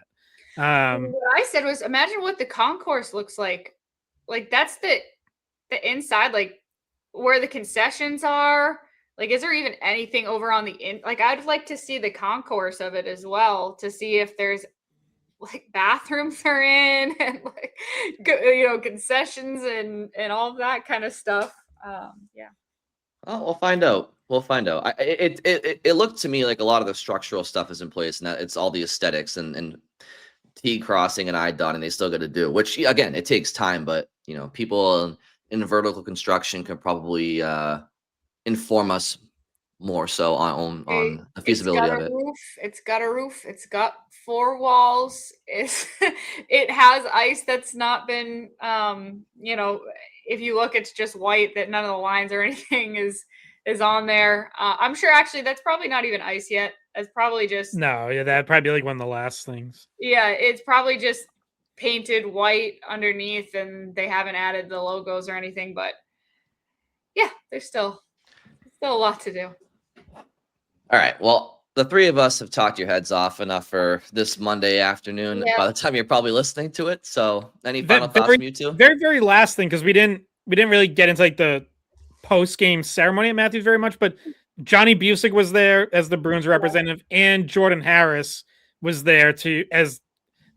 What I said was, imagine what the concourse looks like. Like, that's the inside, like where the concessions are. Like, is there even anything over on the like, I'd like to see the concourse of it as well, to see if there's like bathrooms are in and like, concessions and all of that kind of stuff. Yeah. Oh, we'll find out. It looked to me like a lot of the structural stuff is in place, and that it's all the aesthetics and T crossing and I done, and they still got to do, which again, it takes time, but people in vertical construction can probably inform us more so on the feasibility of it. It's got a roof. It's got 4 walls. It has ice that's not been, if you look, it's just white, that none of the lines or anything is on there. I'm sure actually that's probably not even ice yet. It's probably just. No, yeah, that'd probably be like one of the last things. Yeah, it's probably just painted white underneath and they haven't added the logos or anything, but yeah, there's still a lot to do. All right. Well, the three of us have talked your heads off enough for this Monday afternoon. Yeah. By the time you're probably listening to it, so any final thoughts from you two? Very, very last thing, because we didn't really get into like the post-game ceremony at Matthews very much, but Johnny Busick was there as the Bruins representative, and Jordan Harris was there as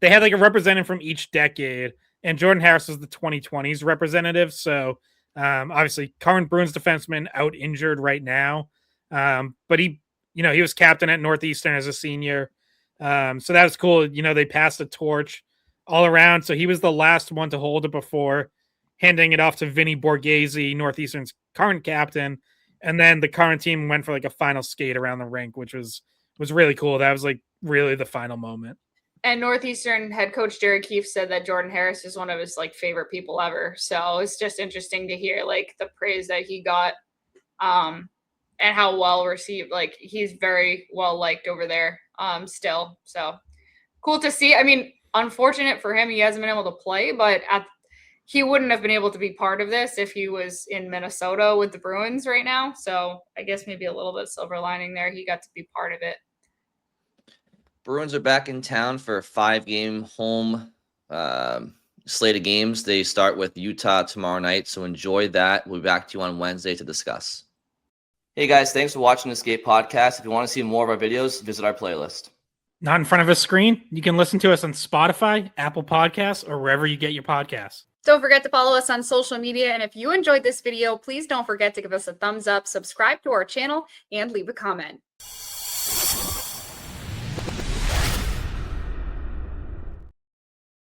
they had like a representative from each decade, and Jordan Harris was the 2020s representative. So obviously current Bruins defenseman, out injured right now, but he was captain at Northeastern as a senior. So that was cool. They passed the torch all around. So he was the last one to hold it before handing it off to Vinny Borghese, Northeastern's current captain. And then the current team went for like a final skate around the rink, which was really cool. That was like really the final moment. And Northeastern head coach Jerry Kiefer said that Jordan Harris is one of his like favorite people ever. So it's just interesting to hear like the praise that he got, and how well received. Like, he's very well liked over there still. So cool to see. I mean, unfortunate for him, he hasn't been able to play, but he wouldn't have been able to be part of this if he was in Minnesota with the Bruins right now. So I guess maybe a little bit silver lining there. He got to be part of it. Bruins are back in town for a 5-game home slate of games. They start with Utah tomorrow night, so enjoy that. We'll be back to you on Wednesday to discuss. Hey guys, thanks for watching the Skate Podcast. If you want to see more of our videos, visit our playlist. Not in front of a screen? You can listen to us on Spotify, Apple Podcasts, or wherever you get your podcasts. Don't forget to follow us on social media. And if you enjoyed this video, please don't forget to give us a thumbs up, subscribe to our channel, and leave a comment.